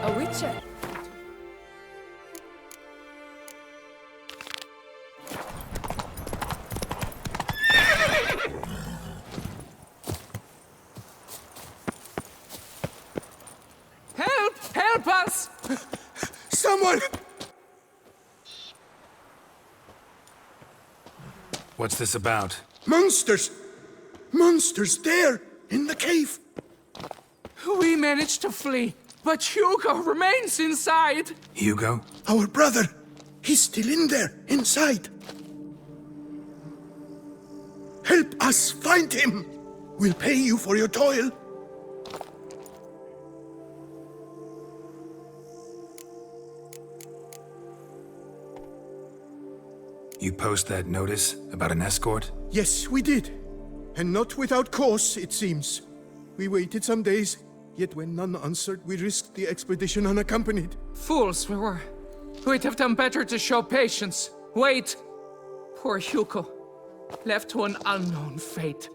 [SPEAKER 11] A Witcher. Help! Help us!
[SPEAKER 1] Someone!
[SPEAKER 4] What's this about?
[SPEAKER 1] Monsters! Monsters there, in the cave!
[SPEAKER 11] We managed to flee, but Hugo remains inside.
[SPEAKER 4] Hugo?
[SPEAKER 1] Our brother! He's still in there, inside! Help us find him! We'll pay you for your toil.
[SPEAKER 4] You post that notice about an escort?
[SPEAKER 1] Yes, we did. And not without cause, it seems. We waited some days, yet when none answered, we risked the expedition unaccompanied.
[SPEAKER 11] Fools we were. We'd have done better to show patience. Wait. Poor Hugo. Left to an unknown fate.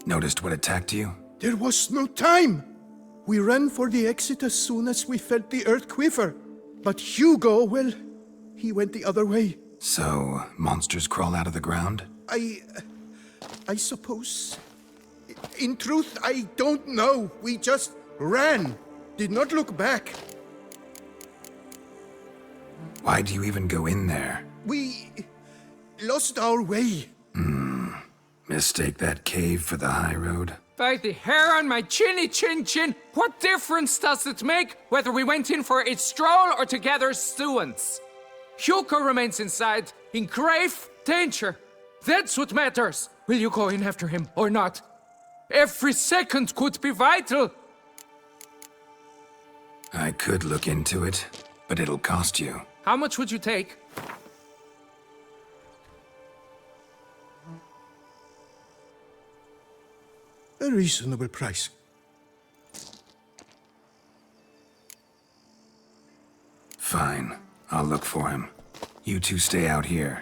[SPEAKER 4] Noticed what attacked you?
[SPEAKER 1] There was no time. We ran for the exit as soon as we felt the earth quiver. But Hugo, well, he went the other way.
[SPEAKER 4] So, monsters crawl out of the ground?
[SPEAKER 1] I suppose. In truth, I don't know. We just ran. Did not look back.
[SPEAKER 4] Why do you even go in there?
[SPEAKER 1] We lost our way.
[SPEAKER 4] Mistake that cave for the high road?
[SPEAKER 11] By the hair on my chinny chin, what difference does it make whether we went in for a stroll or to gather students? Hugo remains inside, in grave danger. That's what matters. Will you go in after him or not? Every second could be vital.
[SPEAKER 4] I could look into it, but it'll cost you.
[SPEAKER 11] How much would you take?
[SPEAKER 1] A reasonable price.
[SPEAKER 4] Fine. I'll look for him. You two stay out here.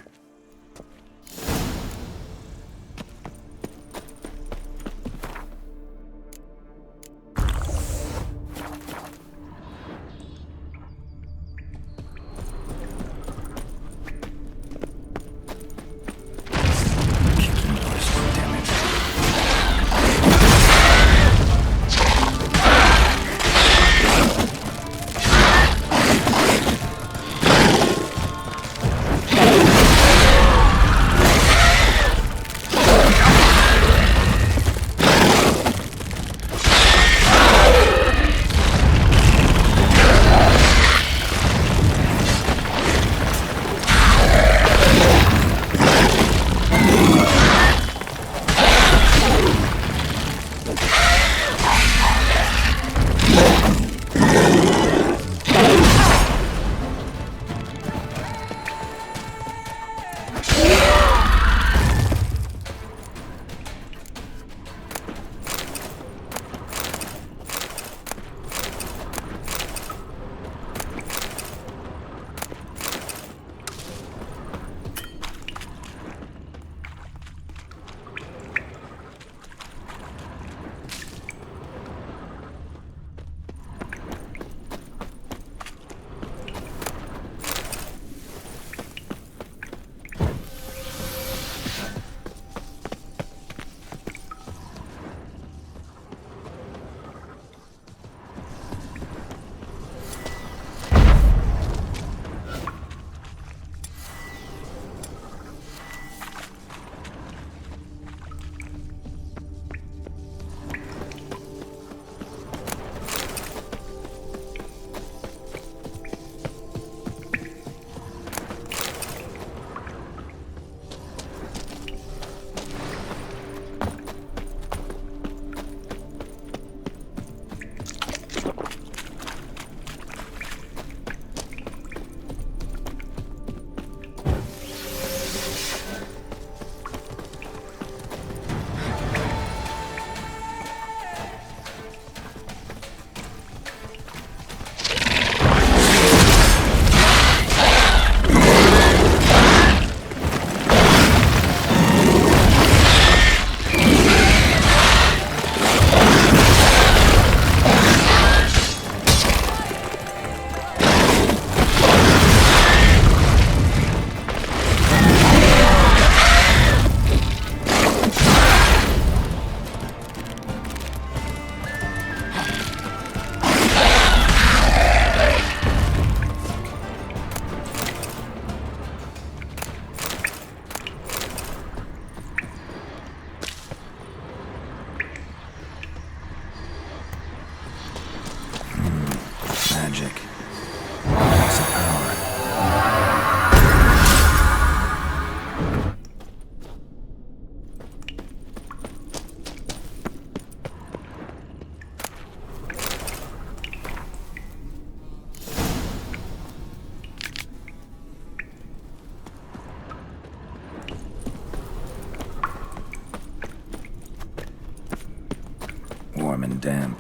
[SPEAKER 4] damp.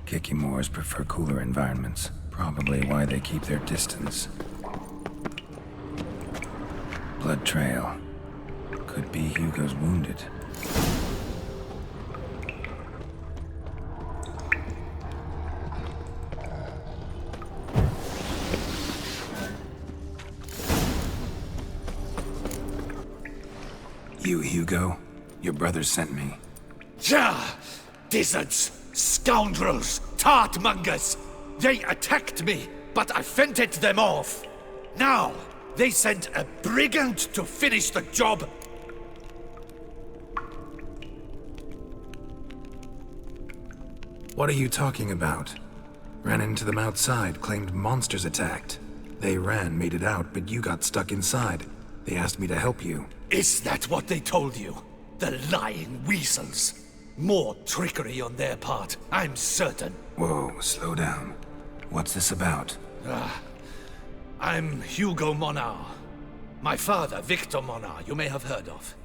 [SPEAKER 4] Kikimores prefer cooler environments. Probably why they keep their distance. Blood trail. Could be Hugo's wounded. You, Hugo? Your brother sent me.
[SPEAKER 2] Ja! Dizzards! Scoundrels! Tartmongers! They attacked me, but I fended them off. Now, they sent a brigand to finish the job.
[SPEAKER 4] What are you talking about? Ran into them outside, claimed monsters attacked. They ran, made it out, but you got stuck inside. They asked me to help you.
[SPEAKER 2] Is that what they told you? The lying weasels. More trickery on their part, I'm certain.
[SPEAKER 4] Whoa, slow down. What's this about?
[SPEAKER 2] I'm Hugo Monar. My father, Victor Monar, you may have heard of.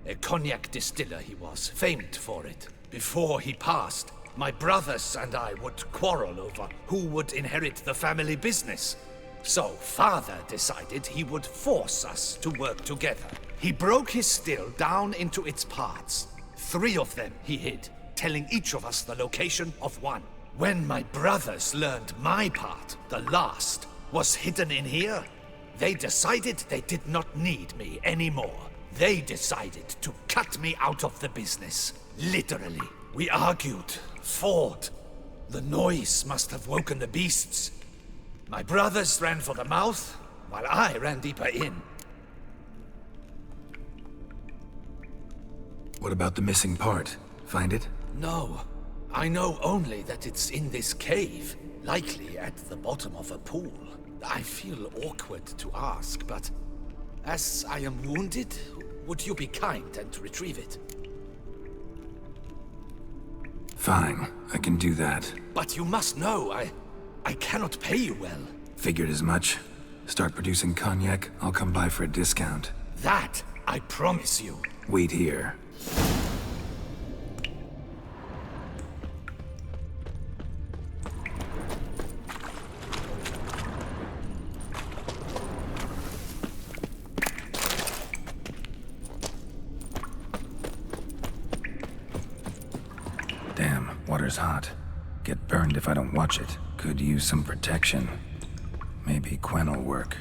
[SPEAKER 2] A cognac distiller he was, famed for it. Before he passed, my brothers and I would quarrel over who would inherit the family business. So father decided he would force us to work together. He broke his still down into its parts. 3 of them he hid, telling each of us the location of one. When my brothers learned my part, the last, was hidden in here, they decided they did not need me anymore. They decided to cut me out of the business. Literally. We argued, fought. The noise must have woken the beasts. My brothers ran for the mouth, while I ran deeper in.
[SPEAKER 4] What about the missing part? Find it?
[SPEAKER 2] No. I know only that it's in this cave, likely at the bottom of a pool. I feel awkward to ask, but as I am wounded, would you be kind and retrieve it?
[SPEAKER 4] Fine, I can do that.
[SPEAKER 2] But you must know, I cannot pay you well.
[SPEAKER 4] Figured as much. Start producing cognac, I'll come by for a discount.
[SPEAKER 2] That, I promise you.
[SPEAKER 4] Wait here. Damn, water's hot. Get burned if I don't watch it. Could use some protection. Maybe Quen will work.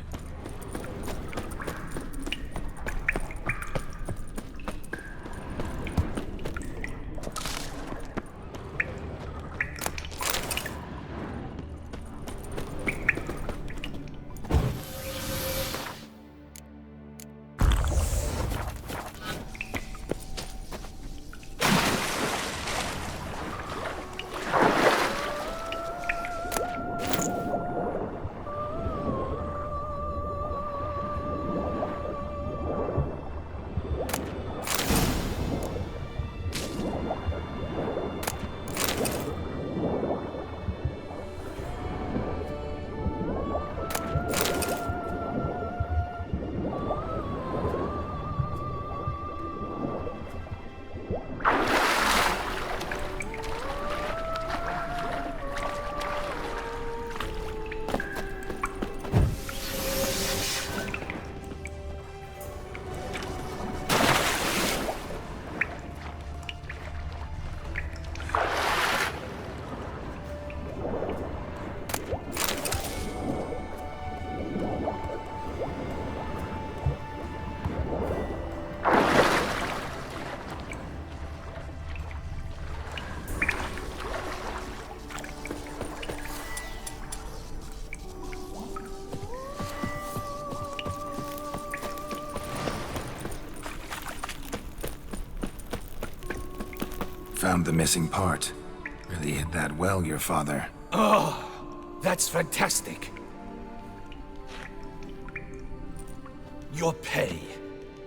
[SPEAKER 4] Found the missing part. Really hid that well, your father.
[SPEAKER 2] Oh, that's fantastic. Your pay.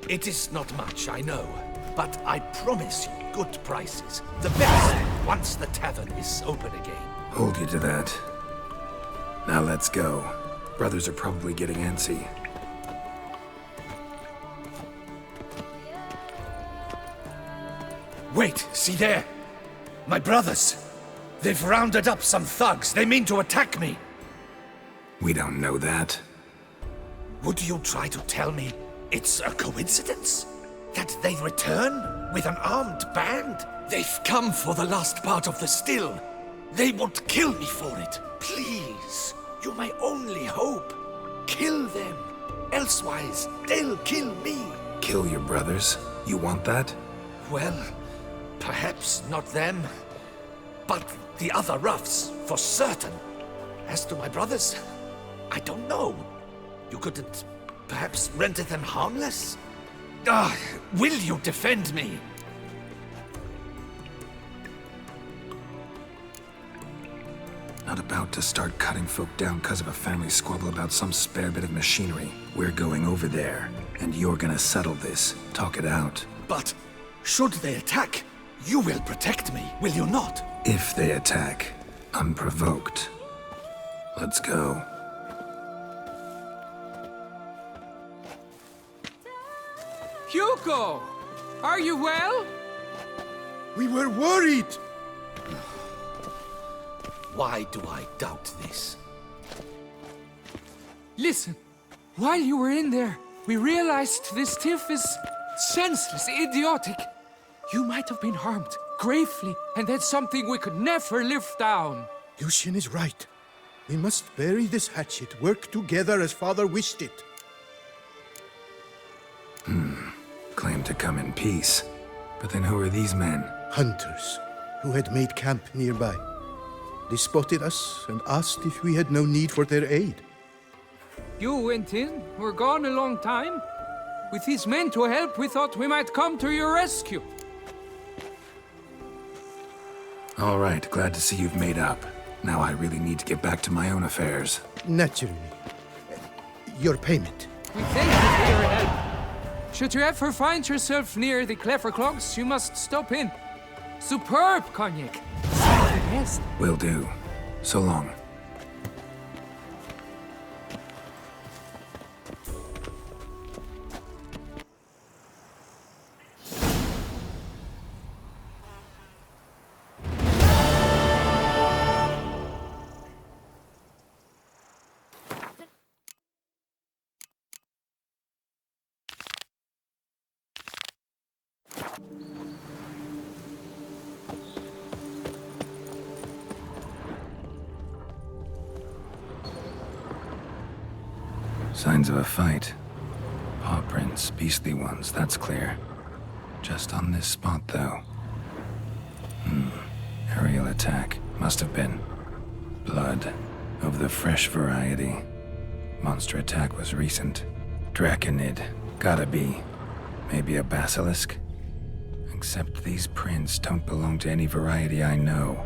[SPEAKER 2] It is not much, I know, but I promise you good prices. The best, once the tavern is open again.
[SPEAKER 4] Hold you to that. Now let's go. Brothers are probably getting antsy.
[SPEAKER 2] Wait, see there! My brothers!
[SPEAKER 12] They've rounded up some thugs. They mean to attack me.
[SPEAKER 4] We don't know that.
[SPEAKER 12] Would you try to tell me it's a coincidence? That they return with an armed band? They've come for the last part of the still. They won't kill me for it. Please, you're my only hope. Kill them. Elsewise, they'll kill me.
[SPEAKER 4] Kill your brothers? You want that?
[SPEAKER 12] Well, perhaps not them, but the other roughs, for certain. As to my brothers, I don't know. You couldn't perhaps render them harmless? Will you defend me?
[SPEAKER 4] Not about to start cutting folk down because of a family squabble about some spare bit of machinery. We're going over there, and you're gonna settle this. Talk it out.
[SPEAKER 12] But should they attack, you will protect me, will you not?
[SPEAKER 4] If they attack, unprovoked. Let's go.
[SPEAKER 11] Hugo! Are you well?
[SPEAKER 1] We were worried.
[SPEAKER 12] Why do I doubt this?
[SPEAKER 11] Listen, while you were in there, we realized this tiff is senseless, idiotic. You might have been harmed, gravely, and that's something we could never live down.
[SPEAKER 1] Lucian is right. We must bury this hatchet, work together as Father wished it.
[SPEAKER 4] Claim to come in peace. But then who are these men?
[SPEAKER 1] Hunters who had made camp nearby. They spotted us and asked if we had no need for their aid.
[SPEAKER 11] You went in, were gone a long time. With these men to help, we thought we might come to your rescue.
[SPEAKER 4] All right, glad to see you've made up. Now I really need to get back to my own affairs.
[SPEAKER 1] Naturally. Your payment.
[SPEAKER 11] We thank you for your help. Should you ever find yourself near the Clever Clogs, you must stop in. Superb cognac. Save the best.
[SPEAKER 4] Will do. So long. Signs of a fight. Paw prints, beastly ones, that's clear. Just on this spot, though. Aerial attack. Must have been. Blood. Of the fresh variety. Monster attack was recent. Draconid. Gotta be. Maybe a basilisk? Except these prints don't belong to any variety I know.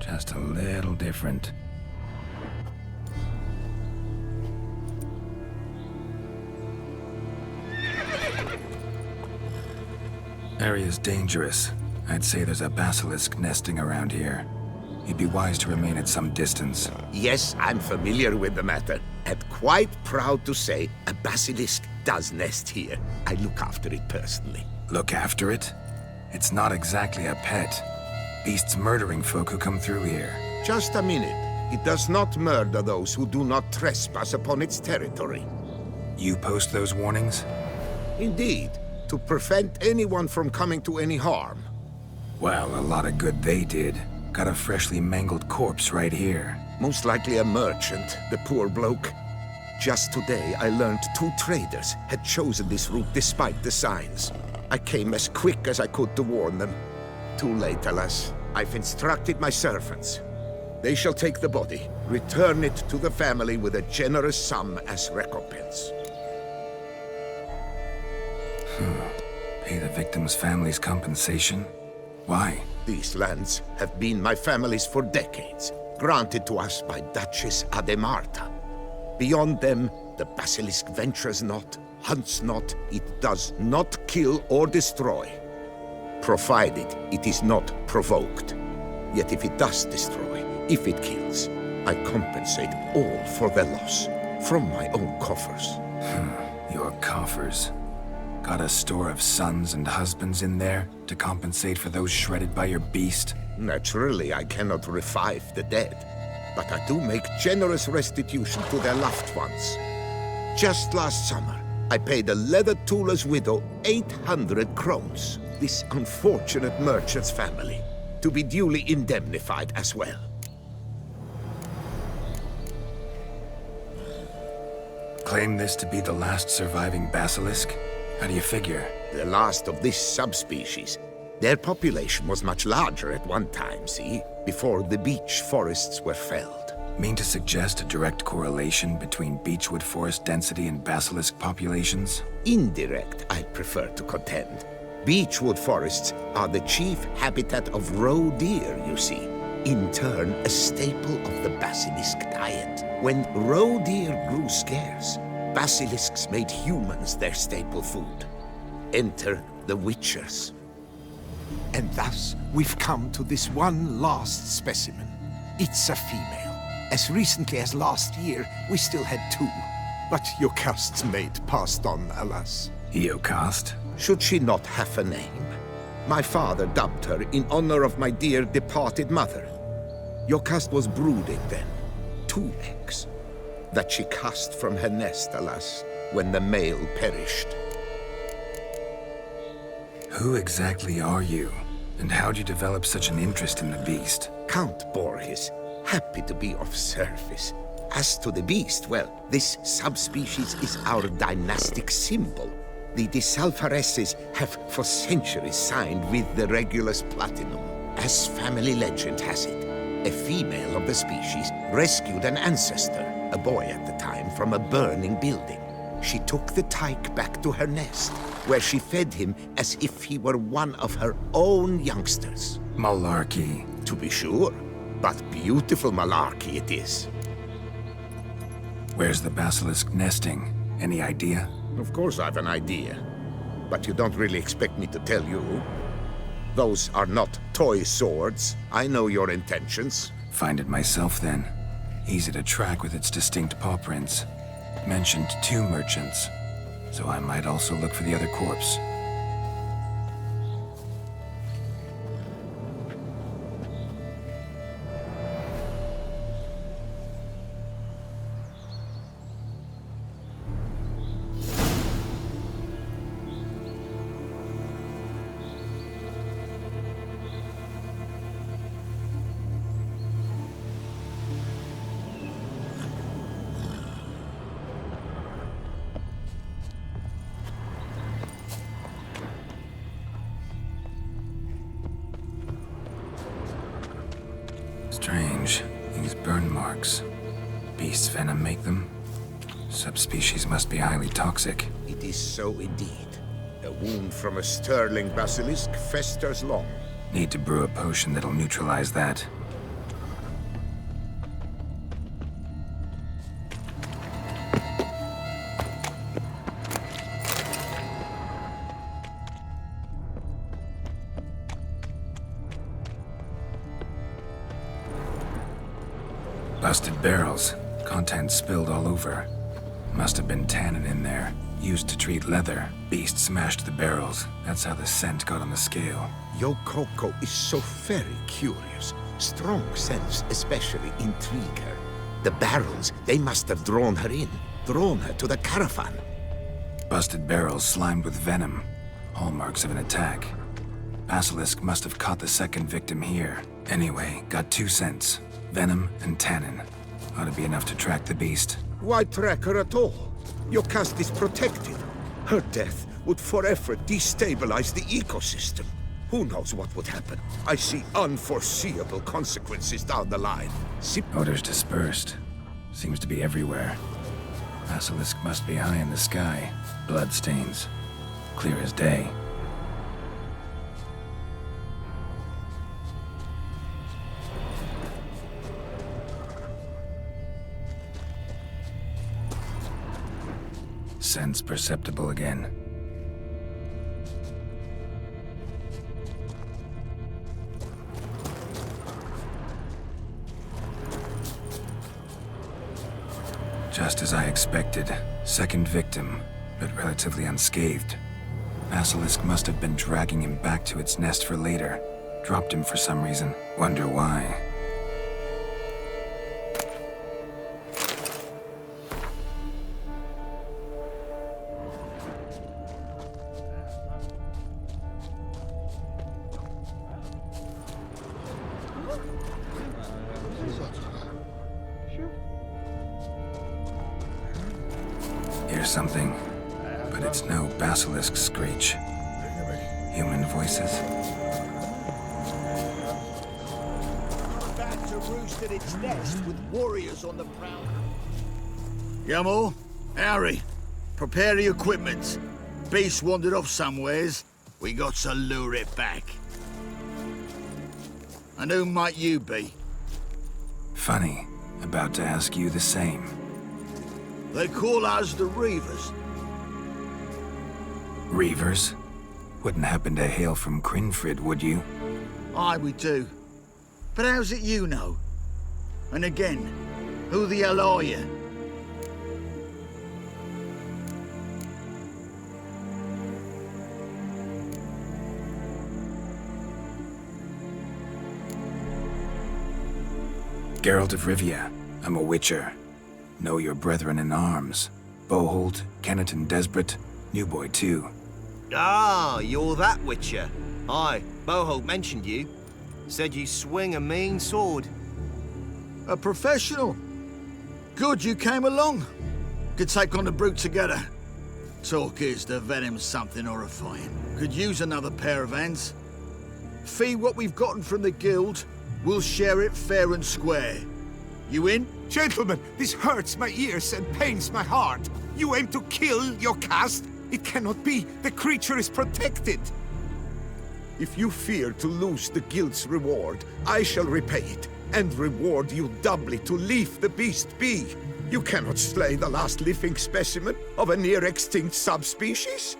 [SPEAKER 4] Just a little different. Area's dangerous. I'd say there's a basilisk nesting around here. You'd be wise to remain at some distance.
[SPEAKER 5] Yes, I'm familiar with the matter, and quite proud to say a basilisk does nest here. I look after it personally.
[SPEAKER 4] Look after it? It's not exactly a pet. Beasts murdering folk who come through here.
[SPEAKER 5] Just a minute. It does not murder those who do not trespass upon its territory.
[SPEAKER 4] You post those warnings?
[SPEAKER 5] Indeed, to prevent anyone from coming to any harm.
[SPEAKER 4] Well, a lot of good they did. Got a freshly mangled corpse right here.
[SPEAKER 5] Most likely a merchant, the poor bloke. Just today, I learned 2 traders had chosen this route despite the signs. I came as quick as I could to warn them. Too late, alas. I've instructed my servants. They shall take the body, return it to the family with a generous sum as recompense.
[SPEAKER 4] Pay the victim's family's compensation? Why?
[SPEAKER 5] These lands have been my family's for decades, granted to us by Duchess Ademarta. Beyond them, the basilisk ventures not, hunts not, it does not kill or destroy, provided it is not provoked. Yet if it does destroy, if it kills, I compensate all for the loss, from my own coffers.
[SPEAKER 4] Your coffers. Got a store of sons and husbands in there to compensate for those shredded by your beast?
[SPEAKER 5] Naturally, I cannot revive the dead, but I do make generous restitution to their loved ones. Just last summer, I paid a leather tooler's widow 800 crowns, this unfortunate merchant's family, to be duly indemnified as well.
[SPEAKER 4] Claim this to be the last surviving basilisk? How do you figure?
[SPEAKER 5] The last of this subspecies. Their population was much larger at one time, see? Before the beech forests were felled.
[SPEAKER 4] Mean to suggest a direct correlation between beechwood forest density and basilisk populations?
[SPEAKER 5] Indirect, I prefer to contend. Beechwood forests are the chief habitat of roe deer, you see. In turn, a staple of the basilisk diet. When roe deer grew scarce, basilisks made humans their staple food. Enter the witchers. And thus, we've come to this one last specimen. It's a female. As recently as last year, we still had 2. But Jocast's mate passed on, alas.
[SPEAKER 4] Jocast?
[SPEAKER 5] Should she not have a name? My father dubbed her in honor of my dear departed mother. Jocast was brooding then. 2 eggs. That she cast from her nest, alas, when the male perished.
[SPEAKER 4] Who exactly are you? And how'd you develop such an interest in the beast?
[SPEAKER 5] Count Borges. Happy to be of service. As to the beast, well, this subspecies is our dynastic symbol. The de Salfareses have for centuries signed with the Regulus Platinum. As family legend has it, a female of the species rescued an ancestor, a boy at the time, from a burning building. She took the tyke back to her nest, where she fed him as if he were one of her own youngsters.
[SPEAKER 4] Malarkey.
[SPEAKER 5] To be sure. But beautiful malarkey it is.
[SPEAKER 4] Where's the basilisk nesting? Any idea?
[SPEAKER 5] Of course I've an idea. But you don't really expect me to tell you. Those are not toy swords. I know your intentions.
[SPEAKER 4] Find it myself then. Easy to track with its distinct paw prints. Mentioned 2 merchants. So I might also look for the other corpse. Strange. These burn marks. Beast's venom make them? Subspecies must be highly toxic.
[SPEAKER 5] It is so indeed. A wound from a sterling basilisk festers long.
[SPEAKER 4] Need to brew a potion that'll neutralize that. Busted barrels. Contents spilled all over. Must have been tannin in there. Used to treat leather. Beast smashed the barrels. That's how the scent got on the scale.
[SPEAKER 5] Yokoko is so very curious. Strong scents especially intrigue her. The barrels, they must have drawn her in. Drawn her to the caravan.
[SPEAKER 4] Busted barrels slimed with venom. Hallmarks of an attack. Basilisk must have caught the second victim here. Anyway, got 2 scents. Venom and tannin. Ought to be enough to track the beast.
[SPEAKER 5] Why track her at all? Jocast is protected. Her death would forever destabilize the ecosystem. Who knows what would happen? I see unforeseeable consequences down the line.
[SPEAKER 4] Odors dispersed. Seems to be everywhere. Basilisk must be high in the sky. Bloodstains. Clear as day. Sense perceptible again. Just as I expected. Second victim, but relatively unscathed. Basilisk must have been dragging him back to its nest for later. Dropped him for some reason. Wonder why. Here's something, but it's no basilisk screech. Human voices.
[SPEAKER 1] Back to roost at its nest with warriors on the prowl. Yamo, Harry, prepare the equipment. Beast wandered off somewheres. We got to lure it back. And who might you be?
[SPEAKER 4] Funny. About to ask you the same.
[SPEAKER 1] They call us the Reavers.
[SPEAKER 4] Reavers? Wouldn't happen to hail from Crinfrid, would you?
[SPEAKER 1] Aye, we do. But how's it you know? And again, who the hell are you?
[SPEAKER 4] Geralt of Rivia. I'm a witcher. Know your brethren in arms. Boholt, Kenneton Desbret, New Boy too.
[SPEAKER 9] Ah, you're that witcher. Aye, Boholt mentioned you. Said you swing a mean sword.
[SPEAKER 1] A professional. Good you came along. Could take on the brute together. Talk is the venom's something horrifying. Could use another pair of hands. Fee what we've gotten from the guild. We'll share it fair and square. You in?
[SPEAKER 5] Gentlemen, this hurts my ears and pains my heart. You aim to kill your caste? It cannot be. The creature is protected.
[SPEAKER 13] If you fear to lose the guild's reward, I shall repay it, and reward you doubly to leave the beast be. You cannot slay the last living specimen of a near-extinct subspecies.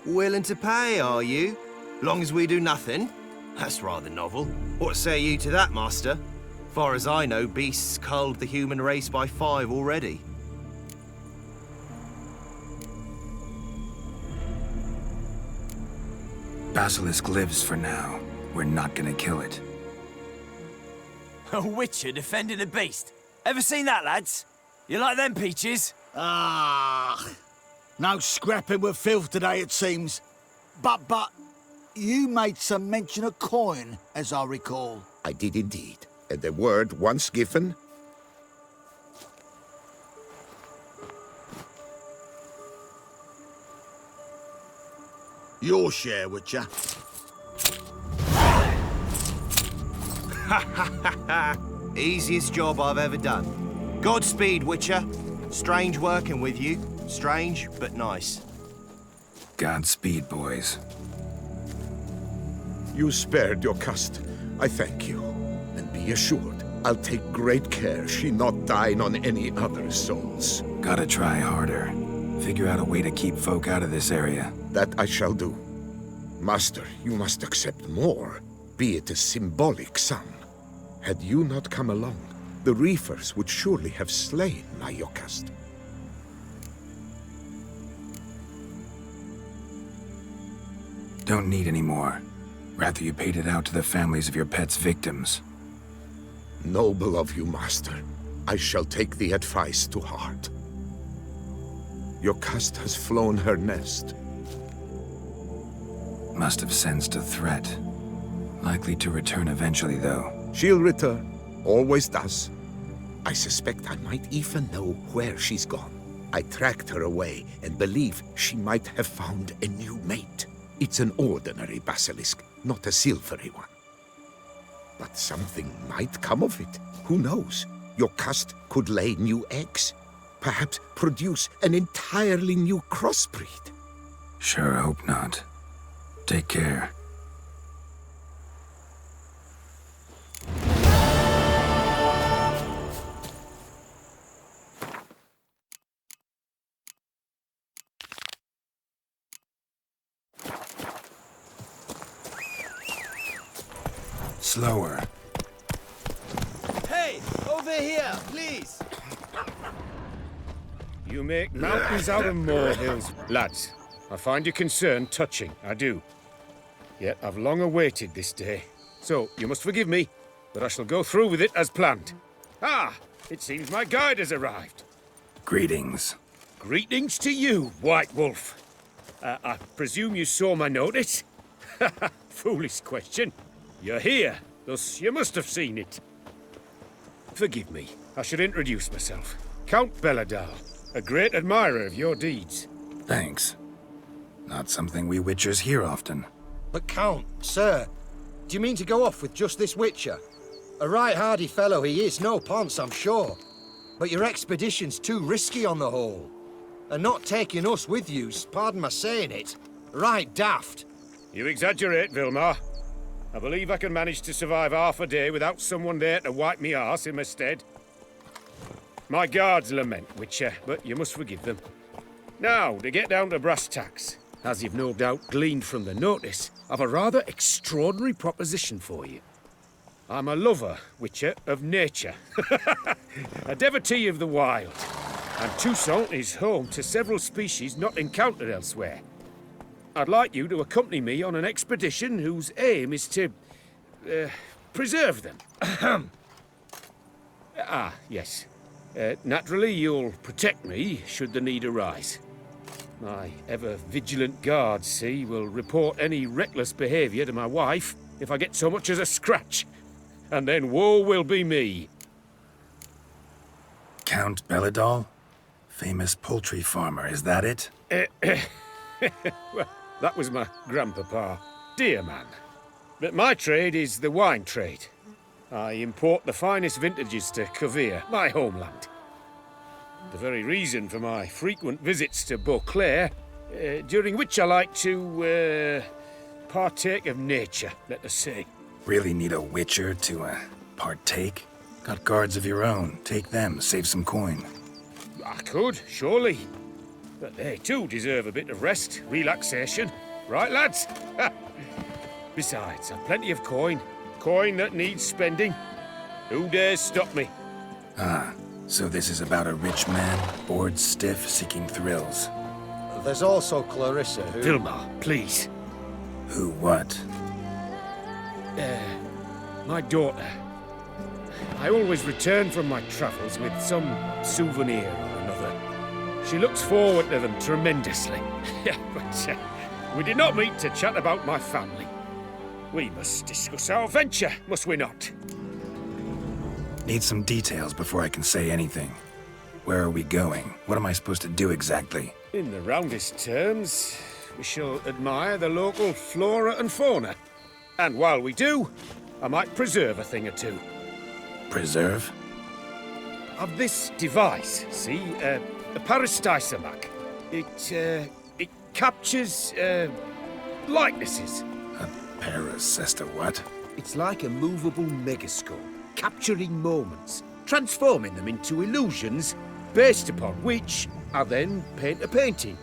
[SPEAKER 9] Willing to pay, are you? Long as we do nothing? That's rather novel. What say you to that, master? Far as I know, beasts culled the human race by 5 already.
[SPEAKER 4] Basilisk lives for now. We're not gonna kill it.
[SPEAKER 10] A witcher defending a beast. Ever seen that, lads? You like them peaches?
[SPEAKER 1] Ah, no scrapping with filth today, it seems. But, you made some mention of coin, as I recall.
[SPEAKER 13] I did indeed. And the word once given...
[SPEAKER 1] Your share, Witcher.
[SPEAKER 9] Easiest job I've ever done. Godspeed, Witcher. Strange working with you. Strange, but nice.
[SPEAKER 4] Godspeed, boys.
[SPEAKER 13] You spared your caste. I thank you. And be assured, I'll take great care she not dine on any other souls.
[SPEAKER 4] Gotta try harder. Figure out a way to keep folk out of this area.
[SPEAKER 13] That I shall do. Master, you must accept more, be it a symbolic sum. Had you not come along, the Reefers would surely have slain my Yokast.
[SPEAKER 4] Don't need any more. Rather you paid it out to the families of your pets' victims.
[SPEAKER 13] Noble of you, Master. I shall take the advice to heart. Your caste has flown her nest.
[SPEAKER 4] Must have sensed a threat. Likely to return eventually, though.
[SPEAKER 13] She'll return. Always does. I suspect I might even know where she's gone. I tracked her away and believe she might have found a new mate. It's an ordinary basilisk, not a silvery one. But something might come of it. Who knows? Your caste could lay new eggs. Perhaps produce an entirely new crossbreed.
[SPEAKER 4] Sure hope not. Take care. Slower.
[SPEAKER 10] Hey, over here, please.
[SPEAKER 2] You make mountains out of molehills, lads.
[SPEAKER 14] I find your concern touching, I do. Yet I've long awaited this day. So, you must forgive me, but I shall go through with it as planned. Ah, it seems my guide has arrived.
[SPEAKER 4] Greetings.
[SPEAKER 14] Greetings to you, White Wolf. I presume you saw my notice? Foolish question. You're here, thus you must have seen it. Forgive me, I should introduce myself. Count Belladal, a great admirer of your deeds.
[SPEAKER 4] Thanks. Not something we Witchers hear often.
[SPEAKER 3] But Count, sir, do you mean to go off with just this Witcher? A right hardy fellow he is, no ponce, I'm sure. But your expedition's too risky on the whole. And not taking us with you's, pardon my saying it, right daft.
[SPEAKER 14] You exaggerate, Vilmar. I believe I can manage to survive half a day without someone there to wipe me arse in my stead. My guards lament, Witcher, but you must forgive them. Now, to get down to brass tacks, as you've no doubt gleaned from the notice, I've a rather extraordinary proposition for you. I'm a lover, Witcher, of nature. A devotee of the wild. And Toussaint is home to several species not encountered elsewhere. I'd like you to accompany me on an expedition whose aim is to... preserve them. Yes. Naturally, you'll protect me should the need arise. My ever-vigilant guards, see, will report any reckless behaviour to my wife if I get so much as a scratch. And then woe will be me.
[SPEAKER 4] Count Belladal? Famous poultry farmer, is that it?
[SPEAKER 14] Well, that was my grandpapa. Dear man. But my trade is the wine trade. I import the finest vintages to Covir, my homeland. The very reason for my frequent visits to Beauclair, during which I like to, partake of nature, let us say.
[SPEAKER 4] Really need a Witcher to, partake? Got guards of your own. Take them, save some coin.
[SPEAKER 14] I could, surely. But they too deserve a bit of rest, relaxation. Right, lads? Besides, I've plenty of coin. Coin that needs spending. Who dares stop me?
[SPEAKER 4] Ah, so this is about a rich man, bored stiff, seeking thrills.
[SPEAKER 3] There's also Clarissa who...
[SPEAKER 14] Vilmar, please.
[SPEAKER 4] Who what?
[SPEAKER 14] My daughter. I always return from my travels with some souvenir or another. She looks forward to them tremendously. But we did not meet to chat about my family. We must discuss our venture, must we not?
[SPEAKER 4] Need some details before I can say anything. Where are we going? What am I supposed to do exactly?
[SPEAKER 14] In the roundest terms, we shall admire the local flora and fauna. And while we do, I might preserve a thing or two.
[SPEAKER 4] Preserve?
[SPEAKER 14] Of this device, see? A parastisomac. It captures, likenesses.
[SPEAKER 4] A parasesta what?
[SPEAKER 5] It's like a movable megascope, capturing moments, transforming them into illusions,
[SPEAKER 14] based upon which I then paint a painting.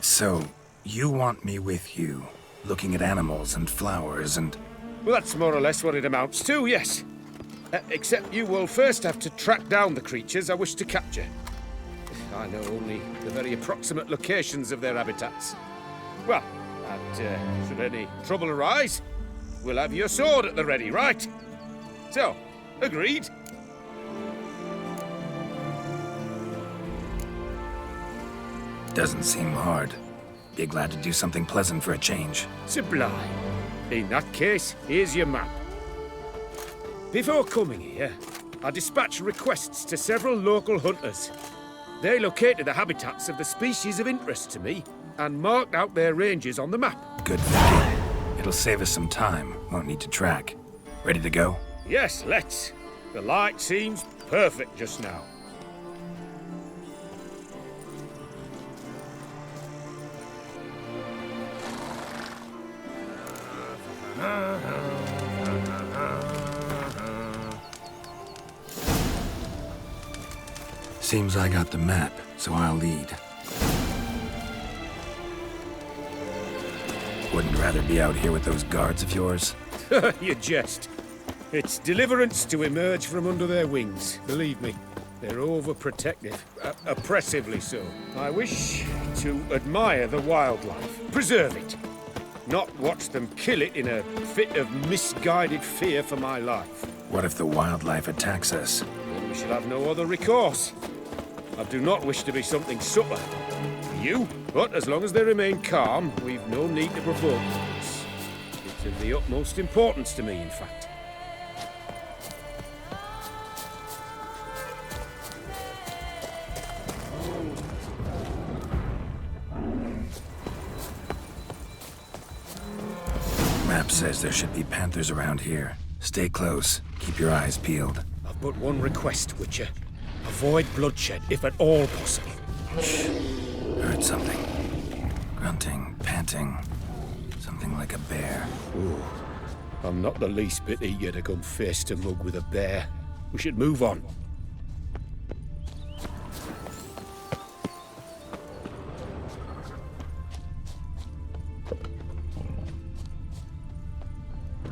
[SPEAKER 4] So, you want me with you, looking at animals and flowers and...
[SPEAKER 14] Well, that's more or less what it amounts to, yes. Except you will first have to track down the creatures I wish to capture. I know only the very approximate locations of their habitats. Well, and should any trouble arise, we'll have your sword at the ready, right? So, agreed?
[SPEAKER 4] Doesn't seem hard. Be glad to do something pleasant for a change.
[SPEAKER 14] Sublime. In that case, here's your map. Before coming here, I dispatched requests to several local hunters. They located the habitats of the species of interest to me and marked out their ranges on the map.
[SPEAKER 4] Good thinking. It'll save us some time. Won't need to track. Ready to go?
[SPEAKER 14] Yes, let's. The light seems perfect just now.
[SPEAKER 4] Seems I got the map, so I'll lead. Wouldn't rather be out here with those guards of yours?
[SPEAKER 14] You jest. It's deliverance to emerge from under their wings, believe me. They're overprotective, oppressively so. I wish to admire the wildlife, preserve it, not watch them kill it in a fit of misguided fear for my life.
[SPEAKER 4] What if the wildlife attacks us?
[SPEAKER 14] Then we shall have no other recourse. I do not wish to be something subtler for you, but as long as they remain calm, we've no need to provoke them. It's of the utmost importance to me, in fact.
[SPEAKER 4] Map says there should be panthers around here. Stay close. Keep your eyes peeled.
[SPEAKER 14] I've but one request, Witcher. Avoid bloodshed, if at all possible.
[SPEAKER 4] Heard something. Grunting, panting. Something like a bear.
[SPEAKER 14] Ooh. I'm not the least bit eager to come face to mug with a bear. We should move on.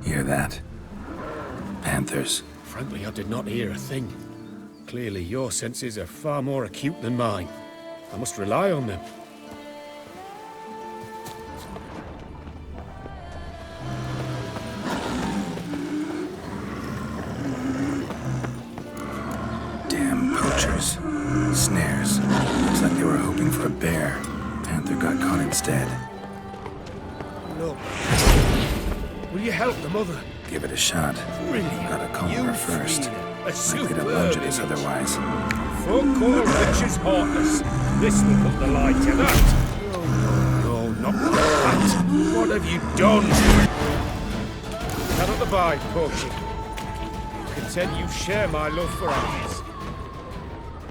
[SPEAKER 4] Hear that? Panthers.
[SPEAKER 14] Frankly, I did not hear a thing. Clearly, your senses are far more acute than mine. I must rely on them.
[SPEAKER 4] Damn poachers. Snares. Looks like they were hoping for a bear. Panther got caught instead.
[SPEAKER 14] Look. Will you help the mother?
[SPEAKER 4] Give it a shot.
[SPEAKER 14] Really?
[SPEAKER 4] Gotta calm her first. Likely to
[SPEAKER 14] superb
[SPEAKER 4] lunge at us
[SPEAKER 14] image.
[SPEAKER 4] otherwise.
[SPEAKER 14] Folk call Richard's heartless. This will put the light to that. No, not that. What have you done? Cannot abide poaching. Content you share my love for animals.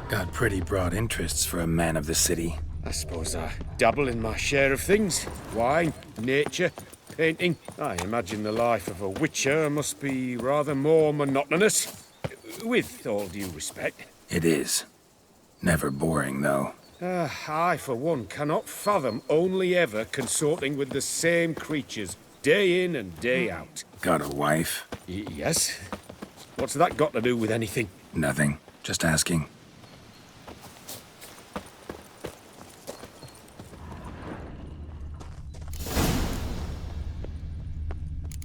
[SPEAKER 4] Got pretty broad interests for a man of the city.
[SPEAKER 14] I suppose I dabble in my share of things. Wine, nature, painting. I imagine the life of a witcher must be rather more monotonous. With all due respect.
[SPEAKER 4] It is. Never boring, though.
[SPEAKER 14] I, for one, cannot fathom only ever consorting with the same creatures, day in and day out.
[SPEAKER 4] Got a wife?
[SPEAKER 14] Yes. What's that got to do with anything?
[SPEAKER 4] Nothing. Just asking.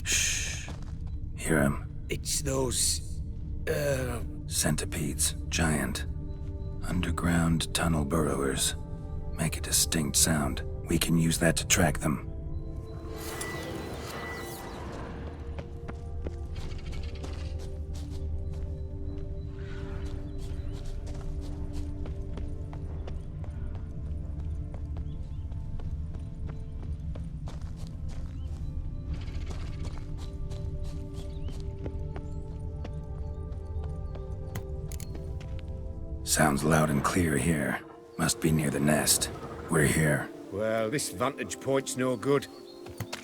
[SPEAKER 4] Shh. Hear him?
[SPEAKER 14] It's those...
[SPEAKER 4] Centipedes. Giant. Underground tunnel burrowers. Make a distinct sound. We can use that to track them. Sounds loud and clear here. Must be near the nest. We're here.
[SPEAKER 14] Well, this vantage point's no good.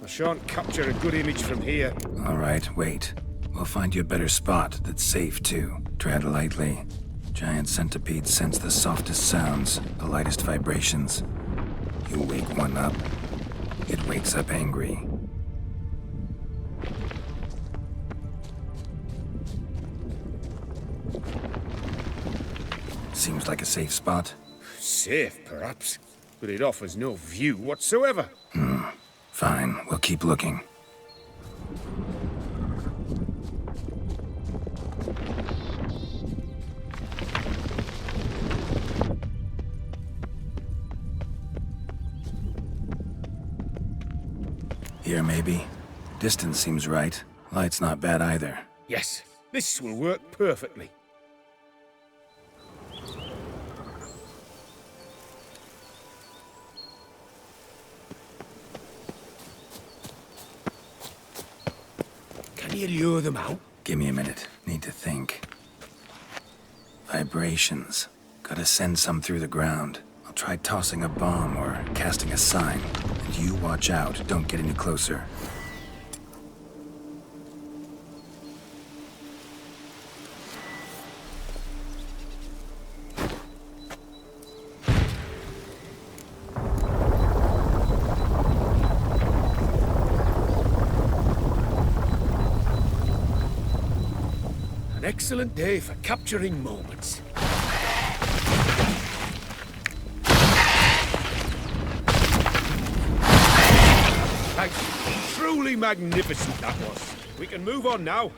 [SPEAKER 14] I shan't capture a good image from here.
[SPEAKER 4] All right, wait. We'll find you a better spot that's safe, too. Tread lightly. Giant centipedes sense the softest sounds, the lightest vibrations. You wake one up, it wakes up angry. Seems like a safe spot.
[SPEAKER 14] Safe, perhaps, but it offers no view whatsoever.
[SPEAKER 4] Fine, we'll keep looking. Here, maybe. Distance seems right. Light's not bad either.
[SPEAKER 14] Yes, this will work perfectly. Can you lure them out?
[SPEAKER 4] Give me a minute. Need to think. Vibrations. Gotta send some through the ground. I'll try tossing a bomb or casting a sign. And you watch out. Don't get any closer.
[SPEAKER 14] An excellent day for capturing moments. Truly magnificent, that was. We can move on now.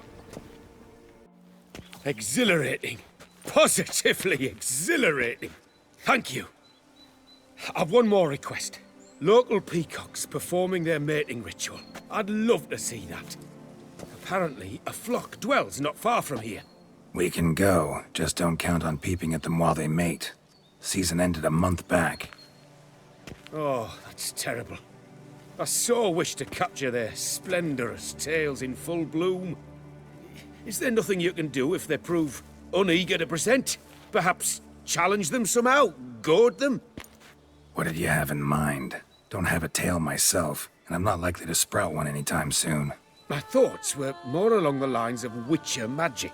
[SPEAKER 14] Exhilarating. Positively exhilarating. Thank you. I've one more request. Local peacocks performing their mating ritual. I'd love to see that. Apparently, a flock dwells not far from here.
[SPEAKER 4] We can go, just don't count on peeping at them while they mate. Season ended a month back.
[SPEAKER 14] Oh, that's terrible. I so wish to capture their splendorous tails in full bloom. Is there nothing you can do if they prove uneager to present? Perhaps challenge them somehow? Goad them?
[SPEAKER 4] What did you have in mind? Don't have a tail myself, and I'm not likely to sprout one anytime soon.
[SPEAKER 14] My thoughts were more along the lines of witcher magic.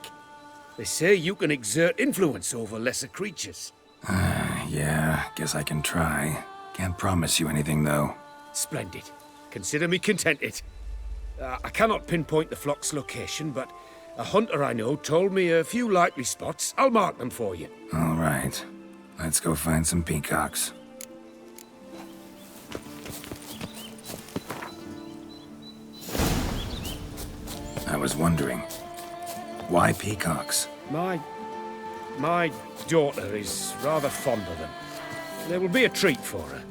[SPEAKER 14] They say you can exert influence over lesser creatures.
[SPEAKER 4] Yeah, guess I can try. Can't promise you anything, though.
[SPEAKER 14] Splendid. Consider me contented. I cannot pinpoint the flock's location, but a hunter I know told me a few likely spots. I'll mark them for you.
[SPEAKER 4] All right. Let's go find some peacocks. I was wondering, why peacocks?
[SPEAKER 14] My daughter is rather fond of them. They will be a treat for her.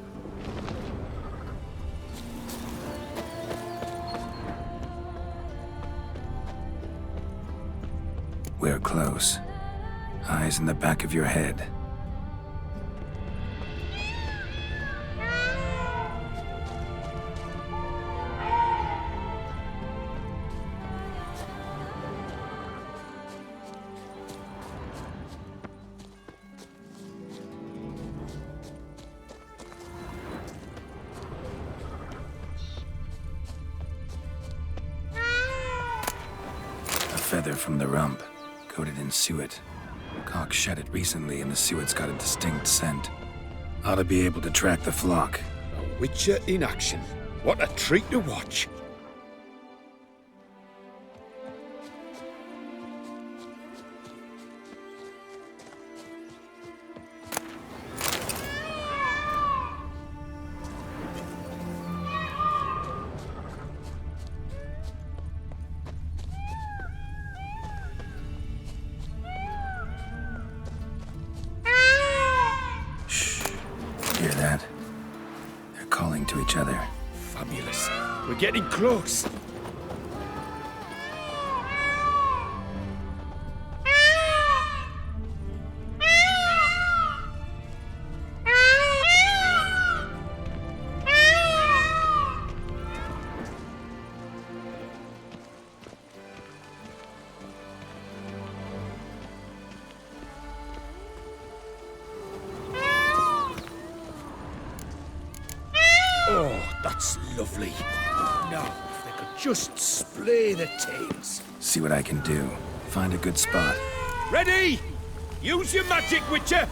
[SPEAKER 4] We're close. Eyes in the back of your head. Feather from the rump, coated in suet. Cock shed it recently and the suet's got a distinct scent. Ought to be able to track the flock.
[SPEAKER 14] A witcher in action. What a treat to watch.
[SPEAKER 4] Hear that? They're calling to each other.
[SPEAKER 14] Fabulous. We're getting close. Oh, that's lovely. Now, if they could just splay the tails.
[SPEAKER 4] See what I can do. Find a good spot.
[SPEAKER 14] Ready? Use your magic, Witcher!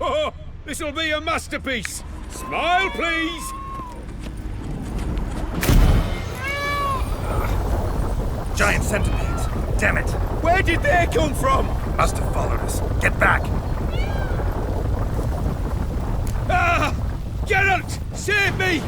[SPEAKER 14] Oh, this'll be a masterpiece! Smile, please!
[SPEAKER 4] Giant centipedes! Damn it!
[SPEAKER 14] Where did they come from?
[SPEAKER 4] Must have followed us. Get back!
[SPEAKER 14] Ah! Geralt! Save me!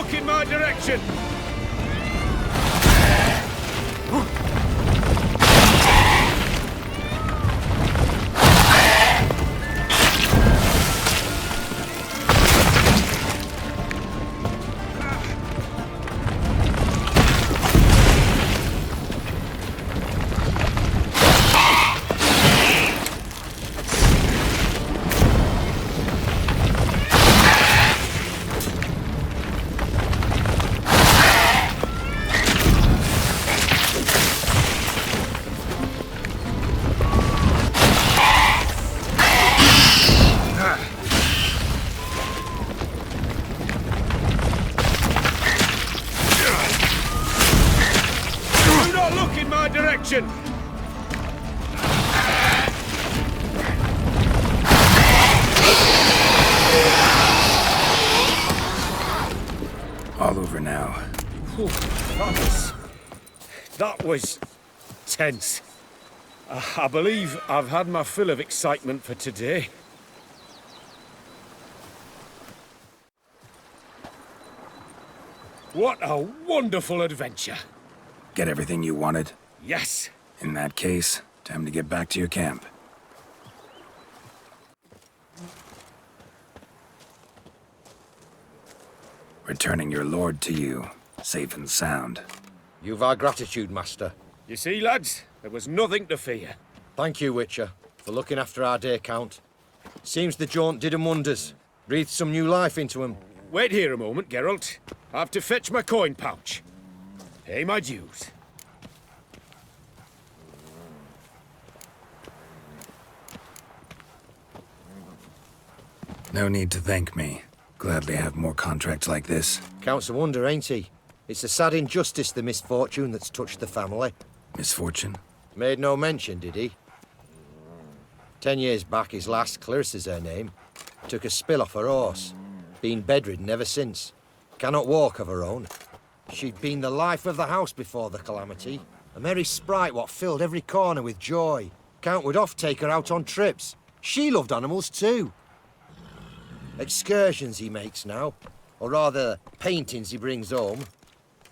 [SPEAKER 14] look in my direction! Direction!
[SPEAKER 4] All over now.
[SPEAKER 14] Whew, that was tense. I believe I've had my fill of excitement for today. What a wonderful adventure!
[SPEAKER 4] Get everything you wanted?
[SPEAKER 14] Yes.
[SPEAKER 4] In that case, time to get back to your camp. Returning your lord to you, safe and sound.
[SPEAKER 3] You've our gratitude, Master.
[SPEAKER 14] You see, lads, there was nothing to fear.
[SPEAKER 3] Thank you, Witcher, for looking after our day count. Seems the jaunt did 'em wonders. Breathed some new life into 'em.
[SPEAKER 14] Wait here a moment, Geralt. I have to fetch my coin pouch. Pay my dues.
[SPEAKER 4] No need to thank me. Gladly have more contracts like this.
[SPEAKER 3] Counts a wonder, ain't he? It's a sad injustice, the misfortune that's touched the family.
[SPEAKER 4] Misfortune?
[SPEAKER 3] Made no mention, did he? 10 years back, his lass, Clarissa's her name, took a spill off her horse. Been bedridden ever since. Cannot walk of her own. She'd been the life of the house before the calamity. A merry sprite what filled every corner with joy. Count would oft take her out on trips. She loved animals too. Excursions he makes now, or rather, paintings he brings home.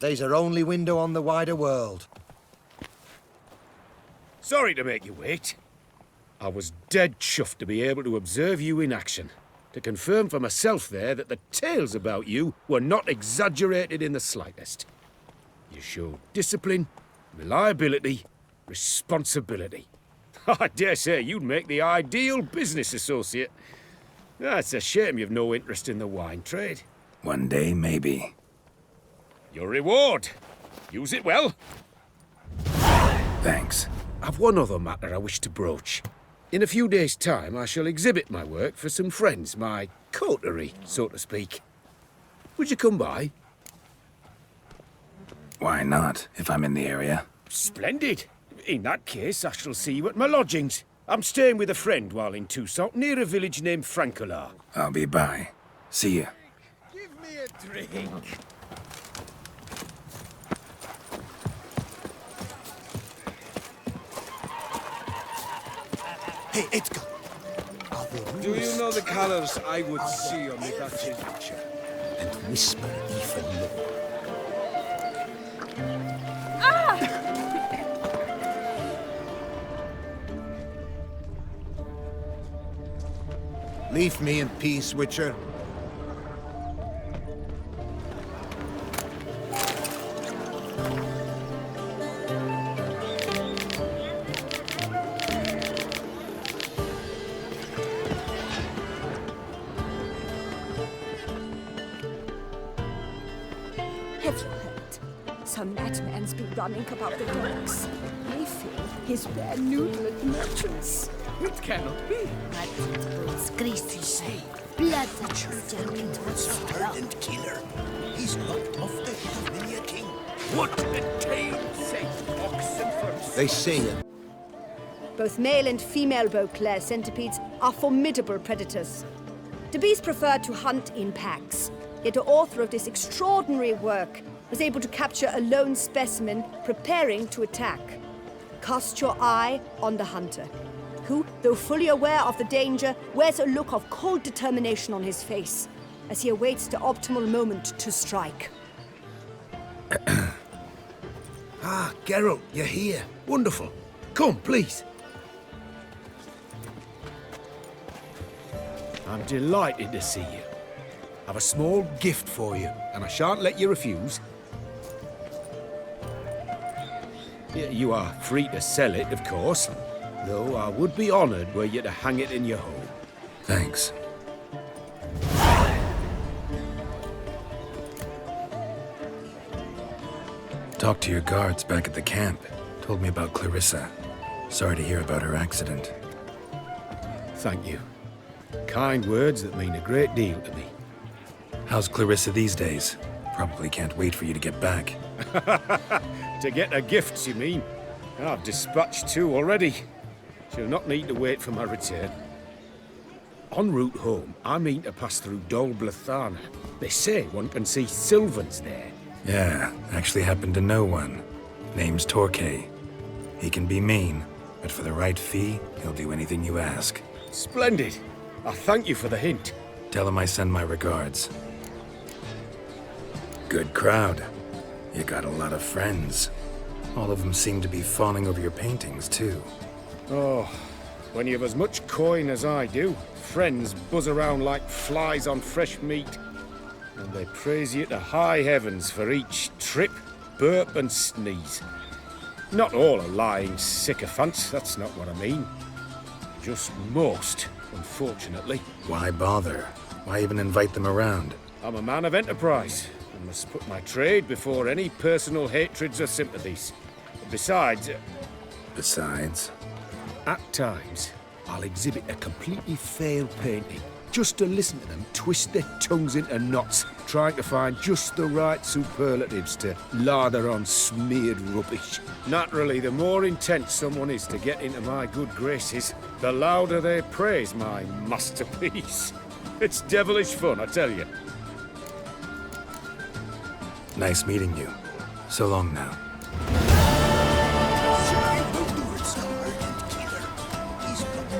[SPEAKER 3] They's her only window on the wider world.
[SPEAKER 14] Sorry to make you wait. I was dead chuffed to be able to observe you in action. To confirm for myself there that the tales about you were not exaggerated in the slightest. You showed discipline, reliability, responsibility. I dare say you'd make the ideal business associate. It's a shame you've no interest in the wine trade.
[SPEAKER 4] One day, maybe.
[SPEAKER 14] Your reward. Use it well.
[SPEAKER 4] Thanks.
[SPEAKER 14] I've one other matter I wish to broach. In a few days' time, I shall exhibit my work for some friends, my coterie, so to speak. Would you come by?
[SPEAKER 4] Why not, if I'm in the area?
[SPEAKER 14] Splendid. In that case, I shall see you at my lodgings. I'm staying with a friend while in Toussaint, near a village named Francois.
[SPEAKER 4] I'll be by. See ya.
[SPEAKER 14] Give me a drink.
[SPEAKER 5] Hey, Edgar.
[SPEAKER 7] Do you know the colors I would see on the Duchess's picture?
[SPEAKER 5] And whisper even more. Leave me in peace, Witcher.
[SPEAKER 15] Have you heard? Some madman's been running about the docks. I feel he's bare noodle merchants.
[SPEAKER 7] It cannot be.
[SPEAKER 6] It's greasy shame. Blood that you jumping towards
[SPEAKER 13] Ardent killer. He's knocked off the head of many a king.
[SPEAKER 7] What a tale, Saint oxen first.
[SPEAKER 5] They say it.
[SPEAKER 15] Both male and female Beauclair centipedes are formidable predators. The bees prefer to hunt in packs, yet the author of this extraordinary work was able to capture a lone specimen preparing to attack. Cast your eye on the hunter, who, though fully aware of the danger, wears a look of cold determination on his face. as he awaits the optimal moment to strike.
[SPEAKER 12] Ah, Geralt, you're here. Wonderful. Come, please. I'm delighted to see you. I've a small gift for you, and I shan't let you refuse. You are free to sell it, of course, though I would be honoured were you to hang it in your home.
[SPEAKER 4] Thanks. Talked to your guards back at the camp. Told me about Clarissa. Sorry to hear about her accident.
[SPEAKER 14] Thank you. Kind words that mean a great deal to me.
[SPEAKER 4] How's Clarissa these days? Probably can't wait for you to get back.
[SPEAKER 14] To get her gifts, you mean? I've dispatched 2 already. She'll not need to wait for my return. En route home, I mean to pass through Dol Blathana. They say one can see Sylvans there.
[SPEAKER 4] Yeah, actually happen to know one. Name's Torquay. He can be mean, but for the right fee, he'll do anything you ask.
[SPEAKER 14] Splendid. I thank you for the hint.
[SPEAKER 4] Tell him I send my regards. Good crowd. You got a lot of friends. All of them seem to be fawning over your paintings, too.
[SPEAKER 14] Oh, when you have as much coin as I do, friends buzz around like flies on fresh meat. And they praise you to high heavens for each trip, burp and sneeze. Not all are lying sycophants, that's not what I mean. Just most, unfortunately.
[SPEAKER 4] Why bother? Why even invite them around?
[SPEAKER 14] I'm a man of enterprise, and must put my trade before any personal hatreds or sympathies. Besides...
[SPEAKER 4] Besides?
[SPEAKER 14] At times, I'll exhibit a completely failed painting, just to listen to them twist their tongues into knots, trying to find just the right superlatives to lather on smeared rubbish. Naturally, the more intent someone is to get into my good graces, the louder they praise my masterpiece. It's devilish fun, I tell you.
[SPEAKER 4] Nice meeting you. So long now.